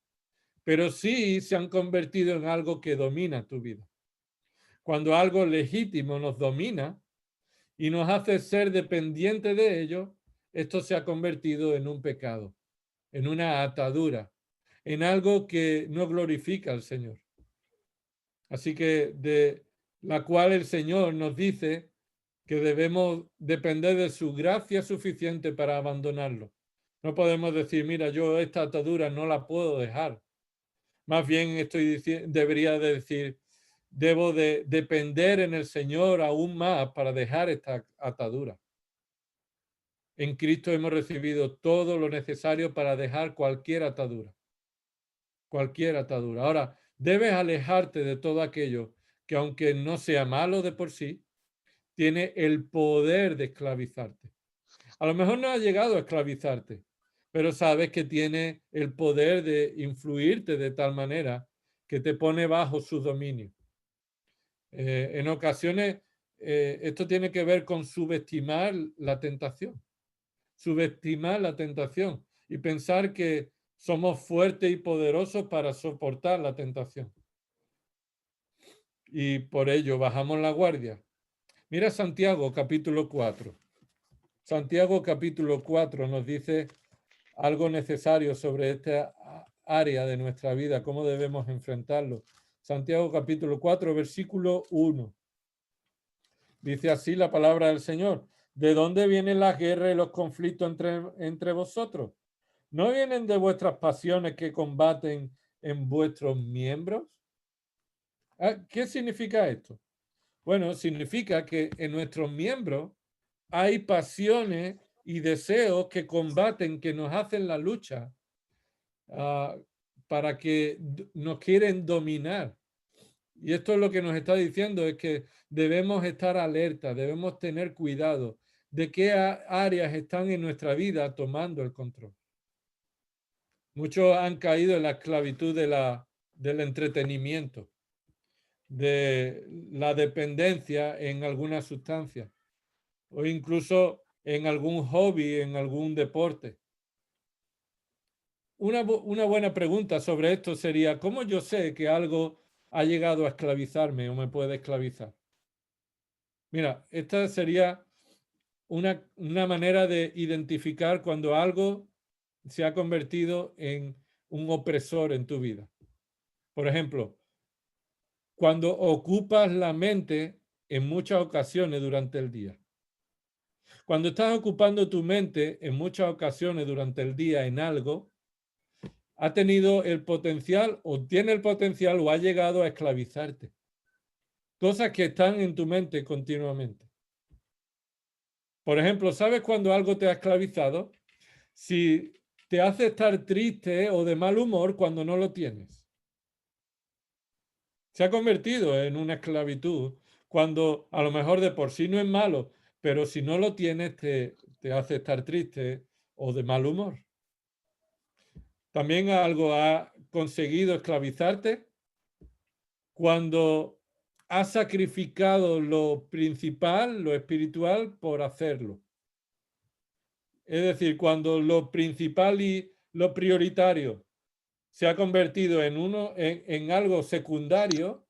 pero sí se han convertido en algo que domina tu vida. Cuando algo legítimo nos domina y nos hace ser dependientes de ello, esto se ha convertido en un pecado, en una atadura, en algo que no glorifica al Señor. Así que de la cual el Señor nos dice que debemos depender de su gracia suficiente para abandonarlo. No podemos decir, mira, yo esta atadura no la puedo dejar. Más bien debería de decir, debo de depender en el Señor aún más para dejar esta atadura. En Cristo hemos recibido todo lo necesario para dejar cualquier atadura. Cualquier atadura. Ahora, debes alejarte de todo aquello que, aunque no sea malo de por sí, tiene el poder de esclavizarte. A lo mejor no ha llegado a esclavizarte, pero sabes que tiene el poder de influirte de tal manera que te pone bajo su dominio. En ocasiones, esto tiene que ver con subestimar la tentación. Subestimar la tentación y pensar que somos fuertes y poderosos para soportar la tentación. Y por ello bajamos la guardia. Mira Santiago capítulo 4. Santiago capítulo 4 nos dice algo necesario sobre esta área de nuestra vida, cómo debemos enfrentarlo. Santiago capítulo 4, versículo 1. Dice así la palabra del Señor. ¿De dónde vienen las guerras y los conflictos entre vosotros? ¿No vienen de vuestras pasiones que combaten en vuestros miembros? ¿Qué significa esto? Bueno, significa que en nuestros miembros hay pasiones y deseos que combaten, que nos hacen la lucha para que nos quieren dominar. Y esto es lo que nos está diciendo, es que debemos estar alerta, debemos tener cuidado de qué áreas están en nuestra vida tomando el control. Muchos han caído en la esclavitud del entretenimiento, de la dependencia en alguna sustancia o incluso en algún hobby, en algún deporte. Una buena pregunta sobre esto sería, ¿cómo yo sé que algo ha llegado a esclavizarme o me puede esclavizar? Mira, esta sería una manera de identificar cuando algo se ha convertido en un opresor en tu vida. Por ejemplo, cuando ocupas la mente en muchas ocasiones durante el día. Cuando estás ocupando tu mente en muchas ocasiones durante el día en algo, ha tenido el potencial o tiene el potencial o ha llegado a esclavizarte. Cosas que están en tu mente continuamente. Por ejemplo, ¿sabes cuando algo te ha esclavizado? Si te hace estar triste o de mal humor cuando no lo tienes. Se ha convertido en una esclavitud cuando a lo mejor de por sí no es malo, pero si no lo tienes te hace estar triste o de mal humor. También algo ha conseguido esclavizarte cuando has sacrificado lo principal, lo espiritual, por hacerlo. Es decir, cuando lo principal y lo prioritario se ha convertido en algo secundario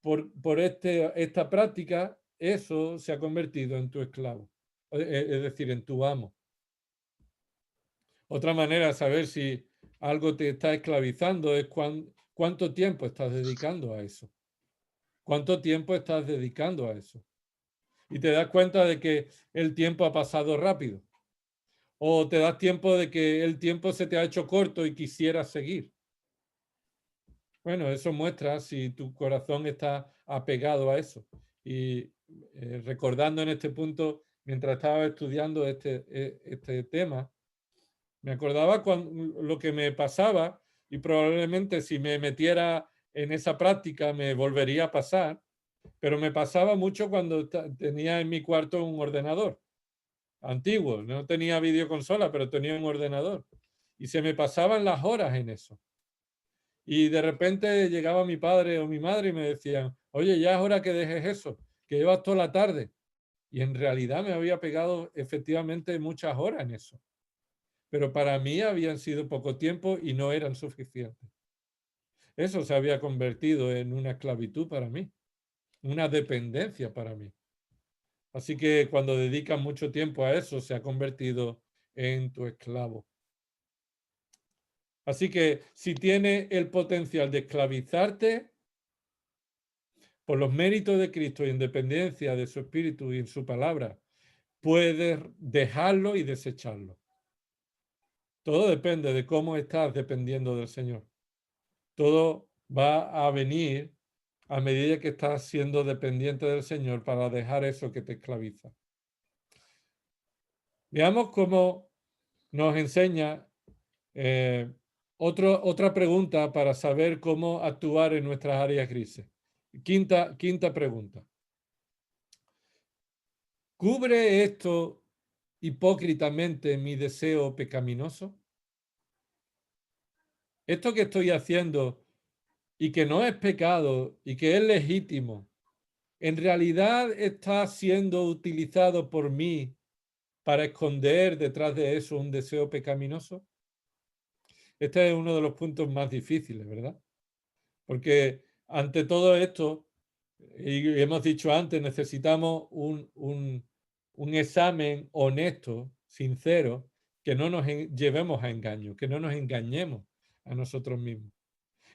por esta práctica, eso se ha convertido en tu esclavo, es decir, en tu amo. Otra manera de saber si algo te está esclavizando es cuánto tiempo estás dedicando a eso. ¿Cuánto tiempo estás dedicando a eso? Y te das cuenta de que el tiempo ha pasado rápido. O te das tiempo de que el tiempo se te ha hecho corto y quisieras seguir. Bueno, eso muestra si tu corazón está apegado a eso. Y recordando en este punto, mientras estaba estudiando este tema, me acordaba lo que me pasaba y probablemente si me metiera en esa práctica me volvería a pasar, pero me pasaba mucho cuando tenía en mi cuarto un ordenador antiguo. No tenía videoconsola, pero tenía un ordenador. Y se me pasaban las horas en eso. Y de repente llegaba mi padre o mi madre y me decían, oye, ya es hora que dejes eso, que llevas toda la tarde. Y en realidad me había pegado efectivamente muchas horas en eso. Pero para mí habían sido poco tiempo y no eran suficientes. Eso se había convertido en una esclavitud para mí, una dependencia para mí. Así que cuando dedicas mucho tiempo a eso, se ha convertido en tu esclavo. Así que si tiene el potencial de esclavizarte, por los méritos de Cristo y independencia de su espíritu y en su palabra, puedes dejarlo y desecharlo. Todo depende de cómo estás dependiendo del Señor. Todo va a venir a medida que estás siendo dependiente del Señor para dejar eso que te esclaviza. Veamos cómo nos enseña otra pregunta para saber cómo actuar en nuestras áreas grises. Quinta pregunta. ¿Cubre esto hipócritamente mi deseo pecaminoso? Esto que estoy haciendo y que no es pecado y que es legítimo, ¿en realidad está siendo utilizado por mí para esconder detrás de eso un deseo pecaminoso? Este es uno de los puntos más difíciles, ¿verdad? Porque ante todo esto, y hemos dicho antes, necesitamos un examen honesto, sincero, que no nos llevemos a engaño, que no nos engañemos a nosotros mismos.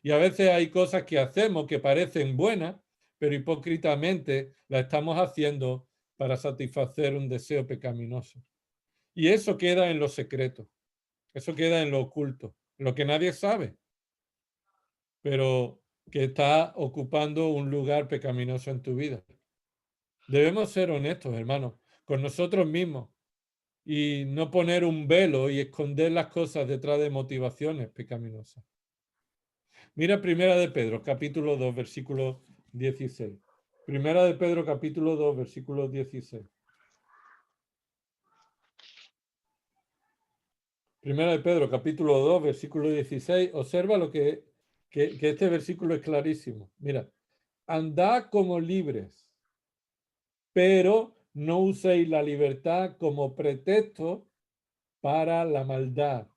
Y a veces hay cosas que hacemos que parecen buenas, pero hipócritamente las estamos haciendo para satisfacer un deseo pecaminoso. Y eso queda en lo secreto, eso queda en lo oculto, lo que nadie sabe, pero que está ocupando un lugar pecaminoso en tu vida. Debemos ser honestos, hermanos, con nosotros mismos y no poner un velo y esconder las cosas detrás de motivaciones pecaminosas. Mira Primera de Pedro, capítulo 2, versículo 16. Primera de Pedro, capítulo 2, versículo 16. Primera de Pedro, capítulo 2, versículo 16. Observa lo que este versículo es clarísimo. Mira, andad como libres, pero no uséis la libertad como pretexto para la maldad,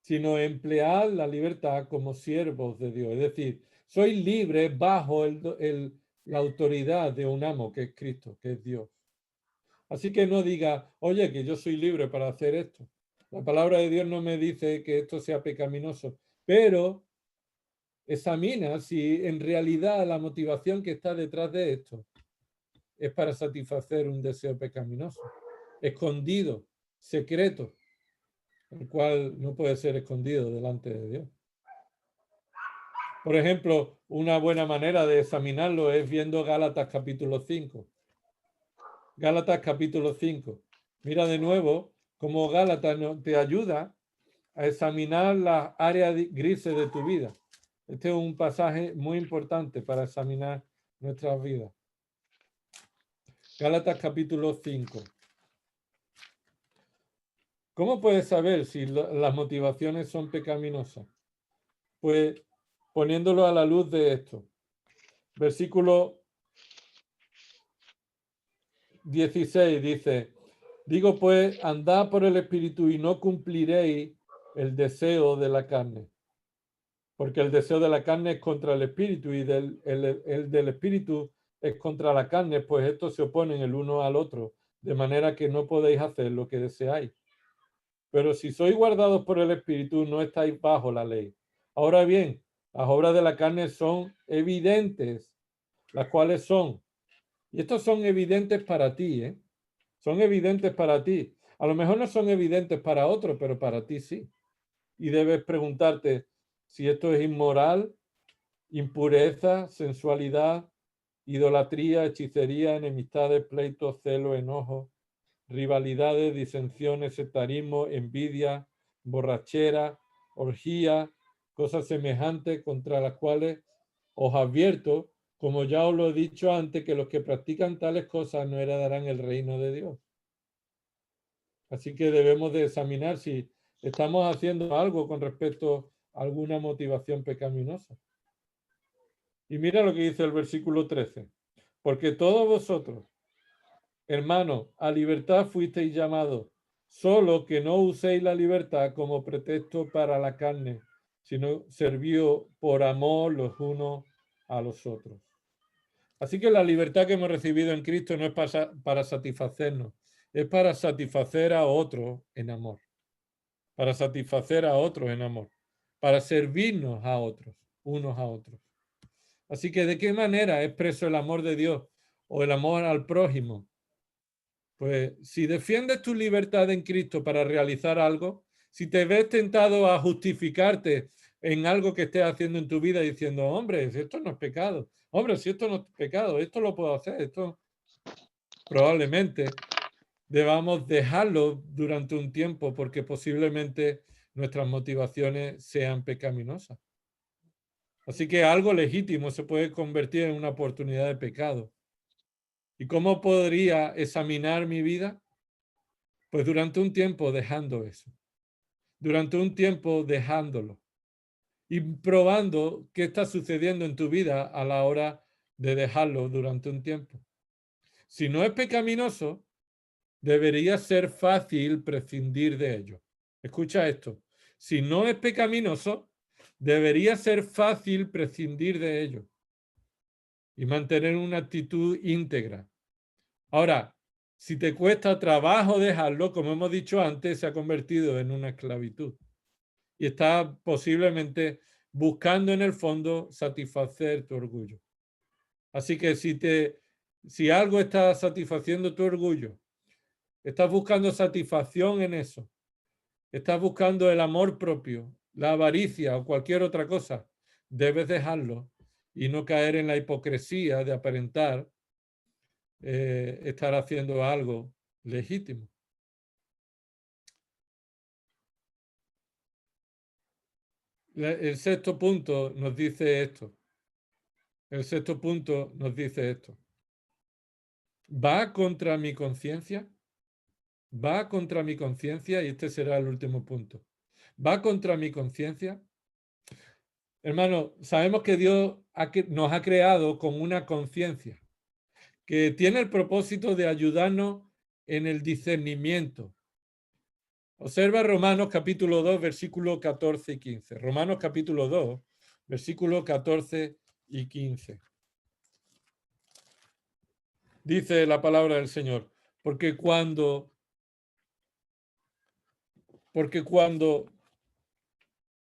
sino emplead la libertad como siervos de Dios. Es decir, sois libres bajo la autoridad de un amo que es Cristo, que es Dios. Así que no diga, oye, que yo soy libre para hacer esto. La palabra de Dios no me dice que esto sea pecaminoso, pero examina si en realidad la motivación que está detrás de esto es para satisfacer un deseo pecaminoso, escondido, secreto, el cual no puede ser escondido delante de Dios. Por ejemplo, una buena manera de examinarlo es viendo Gálatas capítulo 5. Gálatas capítulo 5. Mira de nuevo cómo Gálatas te ayuda a examinar las áreas grises de tu vida. Este es un pasaje muy importante para examinar nuestras vidas. Gálatas capítulo 5. ¿Cómo puedes saber si las motivaciones son pecaminosas? Pues poniéndolo a la luz de esto. Versículo 16 dice, digo pues, andad por el Espíritu y no cumpliréis el deseo de la carne. Porque el deseo de la carne es contra el Espíritu y el del Espíritu es contra la carne, pues estos se oponen el uno al otro, de manera que no podéis hacer lo que deseáis. Pero si sois guardados por el Espíritu, no estáis bajo la ley. Ahora bien, las obras de la carne son evidentes, las cuales son, y estos son evidentes para ti, ¿eh? Son evidentes para ti. A lo mejor no son evidentes para otros, pero para ti sí. Y debes preguntarte si esto es inmoral, impureza, sensualidad, idolatría, hechicería, enemistades, pleitos, celos, enojos, rivalidades, disensiones, sectarismo, envidia, borrachera, orgía, cosas semejantes contra las cuales os advierto, como ya os lo he dicho antes, que los que practican tales cosas no heredarán el reino de Dios. Así que debemos de examinar si estamos haciendo algo con respecto a alguna motivación pecaminosa. Y mira lo que dice el versículo 13. Porque todos vosotros, hermanos, a libertad fuisteis llamados, solo que no uséis la libertad como pretexto para la carne, sino servíos por amor los unos a los otros. Así que la libertad que hemos recibido en Cristo no es para satisfacernos, es para satisfacer a otros en amor. Para satisfacer a otros en amor, para servirnos a otros, unos a otros. Así que, ¿de qué manera expreso el amor de Dios o el amor al prójimo? Pues si defiendes tu libertad en Cristo para realizar algo, si te ves tentado a justificarte en algo que estés haciendo en tu vida diciendo, hombre, si esto no es pecado, hombre, si esto no es pecado, esto lo puedo hacer, esto probablemente debamos dejarlo durante un tiempo porque posiblemente nuestras motivaciones sean pecaminosas. Así que algo legítimo se puede convertir en una oportunidad de pecado. ¿Y cómo podría examinar mi vida? Pues durante un tiempo dejando eso. Durante un tiempo dejándolo. Y probando qué está sucediendo en tu vida a la hora de dejarlo durante un tiempo. Si no es pecaminoso, debería ser fácil prescindir de ello. Escucha esto. Si no es pecaminoso, debería ser fácil prescindir de ello y mantener una actitud íntegra. Ahora, si te cuesta trabajo dejarlo, como hemos dicho antes, se ha convertido en una esclavitud y estás posiblemente buscando en el fondo satisfacer tu orgullo. Así que si algo está satisfaciendo tu orgullo, estás buscando satisfacción en eso, estás buscando el amor propio, la avaricia o cualquier otra cosa, debes dejarlo y no caer en la hipocresía de aparentar estar haciendo algo legítimo. El sexto punto nos dice esto. El sexto punto nos dice esto. ¿Va contra mi conciencia? ¿Va contra mi conciencia? Y este será el último punto. ¿Va contra mi conciencia? Hermano, sabemos que Dios nos ha creado con una conciencia que tiene el propósito de ayudarnos en el discernimiento. Observa Romanos capítulo 2, versículos 14 y 15. Romanos capítulo 2, versículos 14 y 15. Dice la palabra del Señor, porque cuando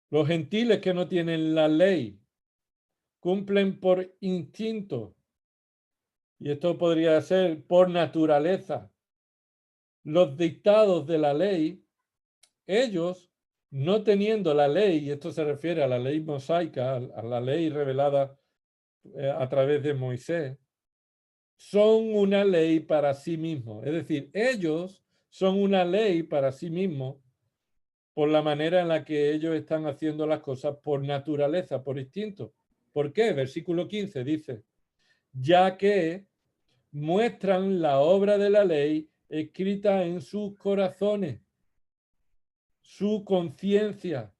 los gentiles que no tienen la ley cumplen por instinto, y esto podría ser por naturaleza, los dictados de la ley, ellos, no teniendo la ley, y esto se refiere a la ley mosaica, a la ley revelada a través de Moisés, son una ley para sí mismos. Es decir, ellos son una ley para sí mismos por la manera en la que ellos están haciendo las cosas por naturaleza, por instinto. ¿Por qué? Versículo 15 dice, ya que muestran la obra de la ley escrita en sus corazones, su conciencia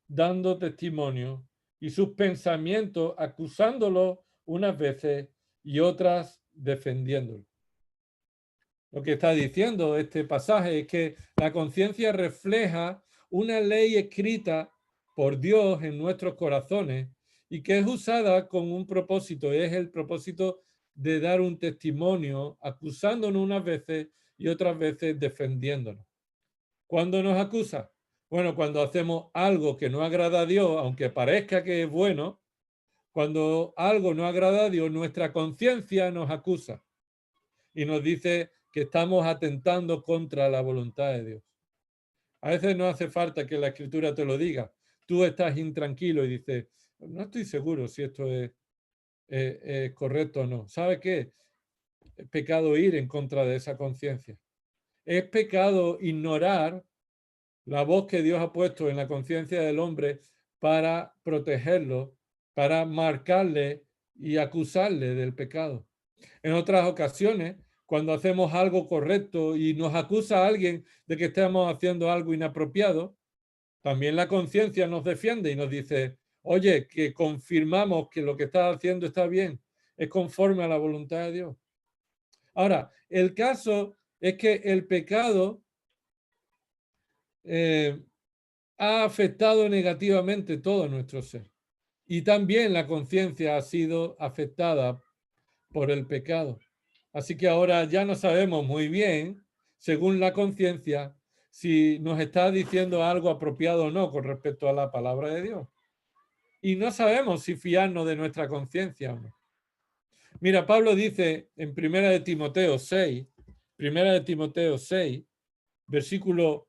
dando testimonio y sus pensamientos acusándolo unas veces y otras defendiéndolo. Lo que está diciendo este pasaje es que la conciencia refleja una ley escrita por Dios en nuestros corazones y que es usada con un propósito, es el propósito de dar un testimonio, acusándonos unas veces y otras veces defendiéndonos. ¿Cuándo nos acusa? Bueno, cuando hacemos algo que no agrada a Dios, aunque parezca que es bueno, cuando algo no agrada a Dios, nuestra conciencia nos acusa y nos dice que estamos atentando contra la voluntad de Dios. A veces no hace falta que la Escritura te lo diga. Tú estás intranquilo y dices, no estoy seguro si esto es correcto o no. ¿Sabe qué? Es pecado ir en contra de esa conciencia. Es pecado ignorar la voz que Dios ha puesto en la conciencia del hombre para protegerlo, para marcarle y acusarle del pecado. En otras ocasiones, cuando hacemos algo correcto y nos acusa alguien de que estamos haciendo algo inapropiado, también la conciencia nos defiende y nos dice, oye, que confirmamos que lo que estás haciendo está bien, es conforme a la voluntad de Dios. Ahora, el caso es que el pecado ha afectado negativamente todo nuestro ser. Y también la conciencia ha sido afectada por el pecado. Así que ahora ya no sabemos muy bien, según la conciencia, si nos está diciendo algo apropiado o no con respecto a la palabra de Dios. Y no sabemos si fiarnos de nuestra conciencia o no. Mira, Pablo dice en 1 Timoteo 6, versículo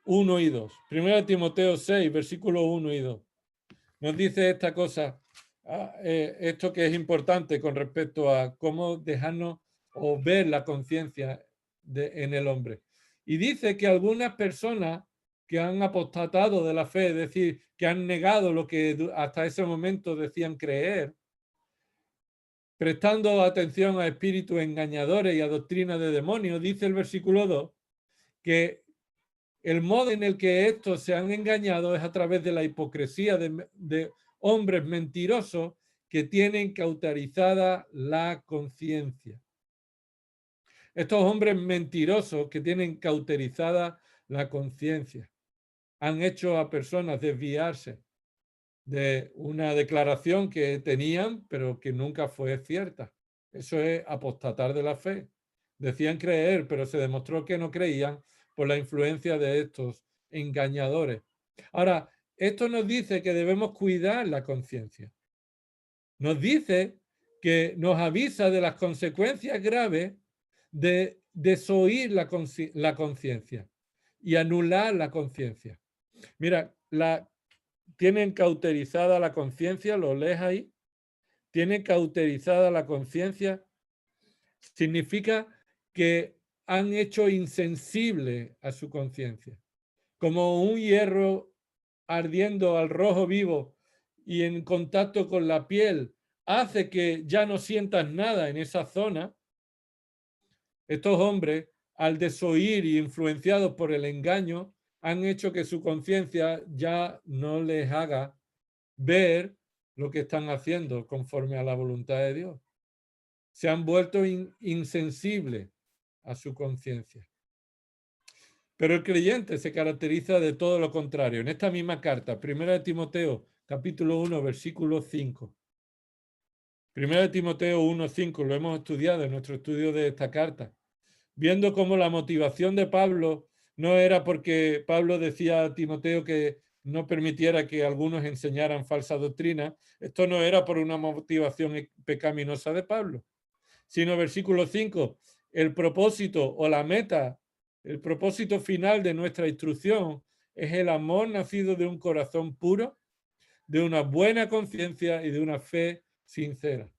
1 y 2. 1 Timoteo 6, versículo 1 y 2. Nos dice esta cosa, esto que es importante con respecto a cómo dejarnos o ver la conciencia en el hombre. Y dice que algunas personas que han apostatado de la fe, es decir, que han negado lo que hasta ese momento decían creer, prestando atención a espíritus engañadores y a doctrinas de demonios, dice el versículo 2, que el modo en el que estos se han engañado es a través de la hipocresía de hombres mentirosos que tienen cauterizada la conciencia. Estos hombres mentirosos que tienen cauterizada la conciencia han hecho a personas desviarse de una declaración que tenían, pero que nunca fue cierta. Eso es apostatar de la fe. Decían creer, pero se demostró que no creían por la influencia de estos engañadores. Ahora, esto nos dice que debemos cuidar la conciencia. Nos dice que nos avisa de las consecuencias graves de desoír la conciencia y anular la conciencia. Mira, tienen cauterizada la conciencia, lo lees ahí, tienen cauterizada la conciencia, significa que han hecho insensible a su conciencia, como un hierro ardiendo al rojo vivo y en contacto con la piel hace que ya no sientas nada en esa zona. Estos hombres, al desoír y influenciados por el engaño, han hecho que su conciencia ya no les haga ver lo que están haciendo conforme a la voluntad de Dios. Se han vuelto insensibles a su conciencia. Pero el creyente se caracteriza de todo lo contrario. En esta misma carta, 1 Timoteo, capítulo 1, versículo 5. 1 Timoteo 1, 5, lo hemos estudiado en nuestro estudio de esta carta. Viendo cómo la motivación de Pablo no era porque Pablo decía a Timoteo que no permitiera que algunos enseñaran falsa doctrina, esto no era por una motivación pecaminosa de Pablo, sino versículo 5, el propósito o la meta, el propósito final de nuestra instrucción es el amor nacido de un corazón puro, de una buena conciencia y de una fe sincera.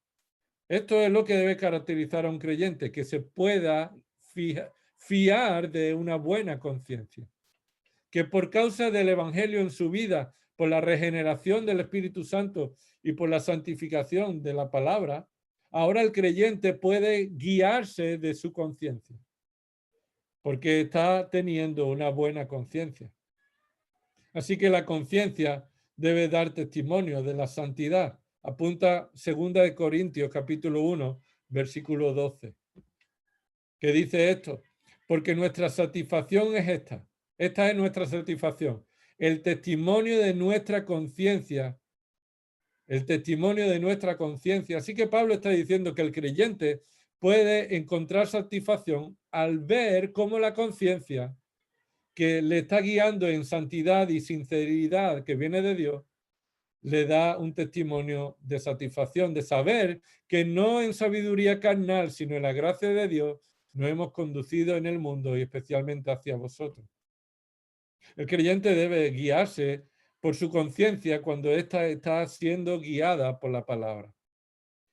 Esto es lo que debe caracterizar a un creyente, que se pueda fiar de una buena conciencia, que por causa del evangelio en su vida, por la regeneración del Espíritu Santo y por la santificación de la palabra, Ahora el creyente puede guiarse de su conciencia, porque está teniendo una buena conciencia. Así que la conciencia debe dar testimonio de la santidad. Apunta 2 Corintios capítulo 1, versículo 12, que dice esto: porque nuestra satisfacción es esta. Esta es nuestra satisfacción. El testimonio de nuestra conciencia. El testimonio de nuestra conciencia. Así que Pablo está diciendo que el creyente puede encontrar satisfacción al ver cómo la conciencia, que le está guiando en santidad y sinceridad que viene de Dios, le da un testimonio de satisfacción, de saber que no en sabiduría carnal, sino en la gracia de Dios, nos hemos conducido en el mundo y especialmente hacia vosotros. El creyente debe guiarse por su conciencia cuando ésta está siendo guiada por la palabra.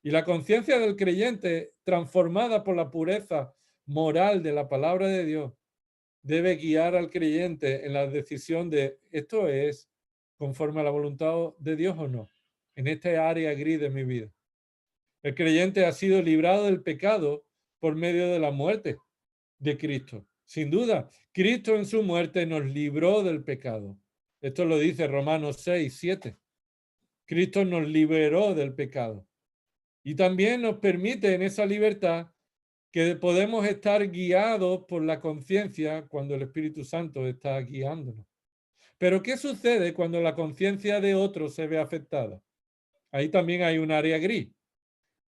Y la conciencia del creyente, transformada por la pureza moral de la palabra de Dios, debe guiar al creyente en la decisión de esto es conforme a la voluntad de Dios o no, en esta área gris de mi vida. El creyente ha sido librado del pecado por medio de la muerte de Cristo. Sin duda, Cristo en su muerte nos libró del pecado. Esto lo dice Romanos 6, 7. Cristo nos liberó del pecado. Y también nos permite en esa libertad que podemos estar guiados por la conciencia cuando el Espíritu Santo está guiándonos. Pero ¿qué sucede cuando la conciencia de otro se ve afectada? Ahí también hay un área gris.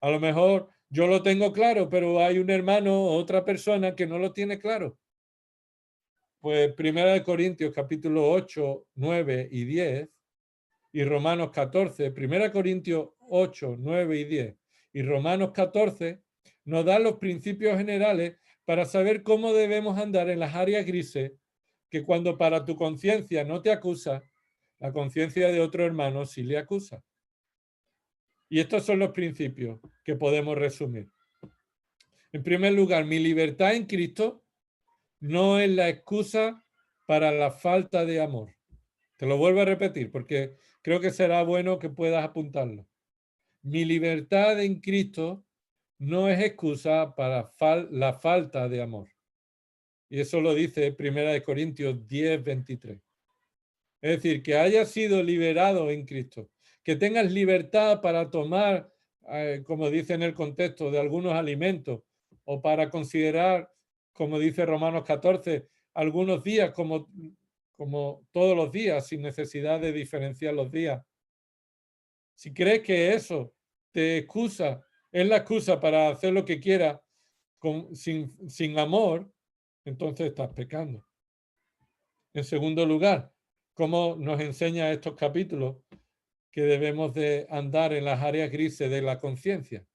A lo mejor yo lo tengo claro, pero hay un hermano o otra persona que no lo tiene claro. Pues 1 Corintios capítulo 8, 9 y 10 y Romanos 14, 1 Corintios 8, 9 y 10 y Romanos 14 nos dan los principios generales para saber cómo debemos andar en las áreas grises que cuando para tu conciencia no te acusa, la conciencia de otro hermano sí le acusa. Y estos son los principios que podemos resumir. En primer lugar, mi libertad en Cristo no es la excusa para la falta de amor. Te lo vuelvo a repetir porque creo que será bueno que puedas apuntarlo. Mi libertad en Cristo no es excusa para la falta de amor. Y eso lo dice 1 Corintios 10, 23. Es decir, que hayas sido liberado en Cristo, que tengas libertad para tomar, como dice en el contexto, de algunos alimentos, o para considerar, como dice Romanos 14, algunos días como todos los días, sin necesidad de diferenciar los días. Si crees que eso te excusa, es la excusa para hacer lo que quieras sin amor, entonces estás pecando. En segundo lugar, ¿cómo nos enseña estos capítulos que debemos de andar en las áreas grises de la conciencia?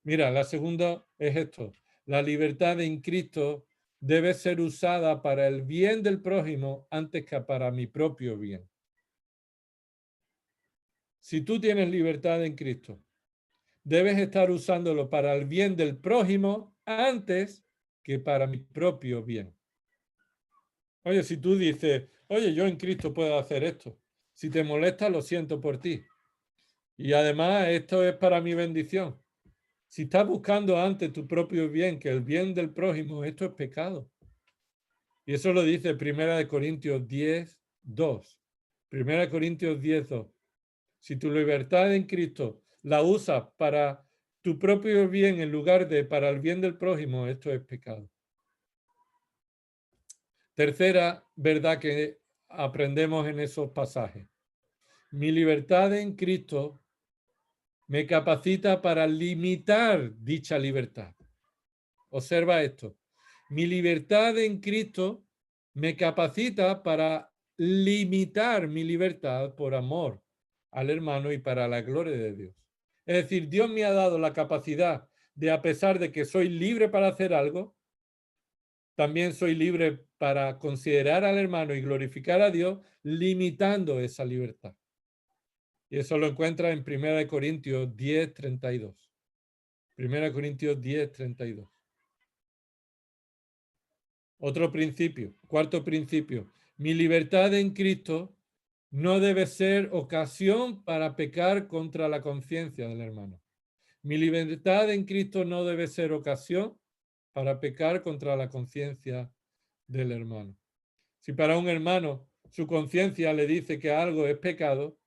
Mira, la segunda es esto. La libertad en Cristo debe ser usada para el bien del prójimo antes que para mi propio bien. Si tú tienes libertad en Cristo, debes estar usándolo para el bien del prójimo antes que para mi propio bien. Oye, si tú dices, oye, yo en Cristo puedo hacer esto. Si te molesta, lo siento por ti. Y además, esto es para mi bendición. Si estás buscando antes tu propio bien que el bien del prójimo, esto es pecado. Y eso lo dice 1 Corintios 10, 2. 1 Corintios 10, 2. Si tu libertad en Cristo la usas para tu propio bien en lugar de para el bien del prójimo, esto es pecado. Tercera verdad que aprendemos en esos pasajes. Mi libertad en Cristo me capacita para limitar dicha libertad. Observa esto. Mi libertad en Cristo me capacita para limitar mi libertad por amor al hermano y para la gloria de Dios. Es decir, Dios me ha dado la capacidad de, a pesar de que soy libre para hacer algo, también soy libre para considerar al hermano y glorificar a Dios, limitando esa libertad. Y eso lo encuentra en 1 Corintios 10, 32. 1 Corintios 10, 32. Otro principio, cuarto principio. Mi libertad en Cristo no debe ser ocasión para pecar contra la conciencia del hermano. Mi libertad en Cristo no debe ser ocasión para pecar contra la conciencia del hermano. Si para un hermano su conciencia le dice que algo es pecado,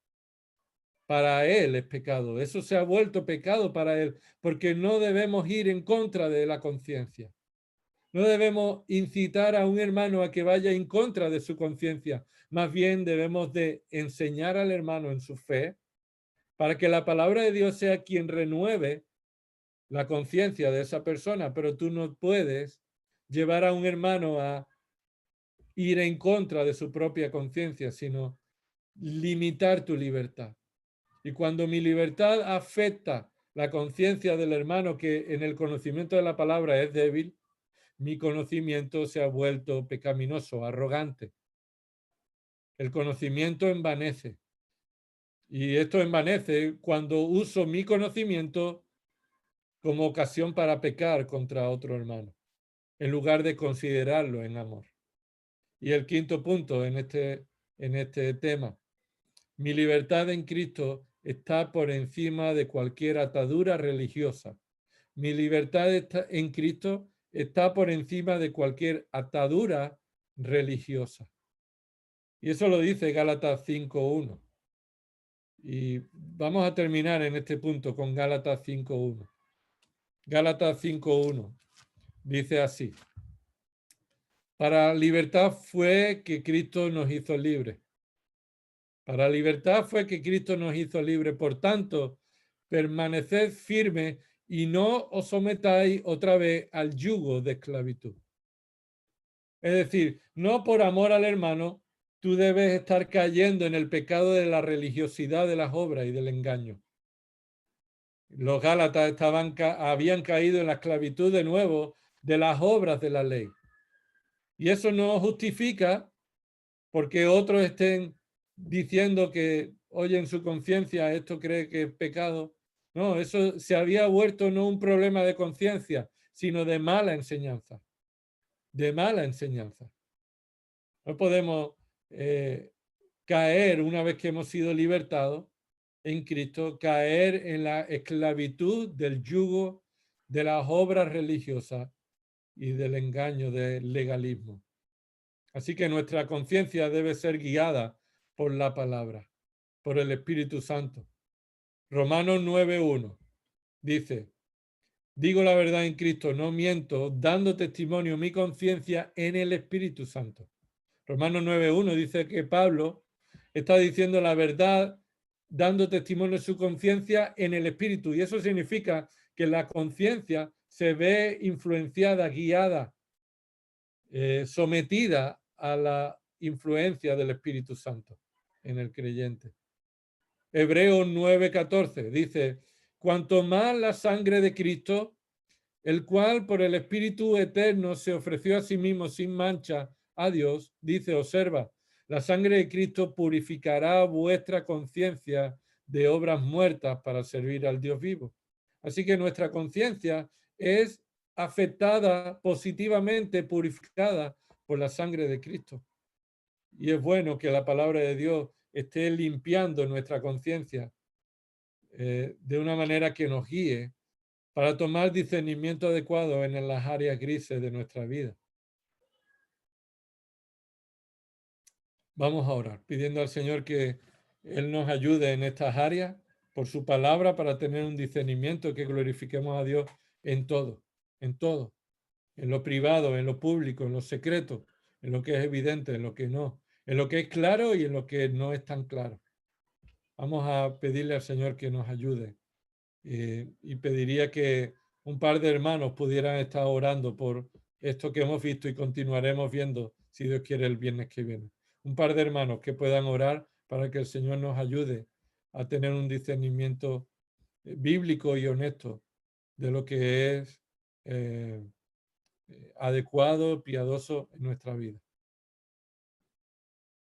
para él es pecado. Eso se ha vuelto pecado para él, porque no debemos ir en contra de la conciencia. No debemos incitar a un hermano a que vaya en contra de su conciencia. Más bien debemos de enseñar al hermano en su fe para que la palabra de Dios sea quien renueve la conciencia de esa persona. Pero tú no puedes llevar a un hermano a ir en contra de su propia conciencia, sino limitar tu libertad. Y cuando mi libertad afecta la conciencia del hermano que en el conocimiento de la palabra es débil, mi conocimiento se ha vuelto pecaminoso, arrogante. El conocimiento envanece. Y esto envanece cuando uso mi conocimiento como ocasión para pecar contra otro hermano, en lugar de considerarlo en amor. Y el quinto punto en este tema. Mi libertad en Cristo está por encima de cualquier atadura religiosa. Mi libertad en Cristo está por encima de cualquier atadura religiosa. Y eso lo dice Gálatas 5.1. Y vamos a terminar en este punto con Gálatas 5.1. Gálatas 5.1 dice así. Para libertad fue que Cristo nos hizo libres. Para libertad fue que Cristo nos hizo libres. Por tanto, permaneced firmes y no os sometáis otra vez al yugo de esclavitud. Es decir, no por amor al hermano, tú debes estar cayendo en el pecado de la religiosidad de las obras y del engaño. Los Gálatas habían caído en la esclavitud de nuevo de las obras de la ley. Y eso no justifica porque otros estén diciendo que oyen su conciencia, esto cree que es pecado. No, eso se había vuelto no un problema de conciencia, sino de mala enseñanza. De mala enseñanza. No podemos caer una vez que hemos sido libertados en Cristo, caer en la esclavitud del yugo de las obras religiosas y del engaño del legalismo. Así que nuestra conciencia debe ser guiada por la palabra, por el Espíritu Santo. Romanos 9.1 dice, digo la verdad en Cristo, no miento, dando testimonio mi conciencia en el Espíritu Santo. Romanos 9.1 dice que Pablo está diciendo la verdad, dando testimonio de su conciencia en el Espíritu. Y eso significa que la conciencia se ve influenciada, guiada, sometida a la influencia del Espíritu Santo en el creyente. Hebreos 9.14 dice, cuanto más la sangre de Cristo, el cual por el Espíritu eterno se ofreció a sí mismo sin mancha a Dios, dice, observa, la sangre de Cristo purificará vuestra conciencia de obras muertas para servir al Dios vivo. Así que nuestra conciencia es afectada positivamente, purificada por la sangre de Cristo. Y es bueno que la palabra de Dios esté limpiando nuestra conciencia de una manera que nos guíe para tomar discernimiento adecuado en las áreas grises de nuestra vida. Vamos a orar, pidiendo al Señor que Él nos ayude en estas áreas por su palabra para tener un discernimiento que glorifiquemos a Dios en todo, en lo privado, en lo público, en lo secreto, en lo que es evidente, en lo que no, en lo que es claro y en lo que no es tan claro. Vamos a pedirle al Señor que nos ayude y pediría que un par de hermanos pudieran estar orando por esto que hemos visto y continuaremos viendo, si Dios quiere, el viernes que viene. Un par de hermanos que puedan orar para que el Señor nos ayude a tener un discernimiento bíblico y honesto de lo que es adecuado, piadoso en nuestra vida.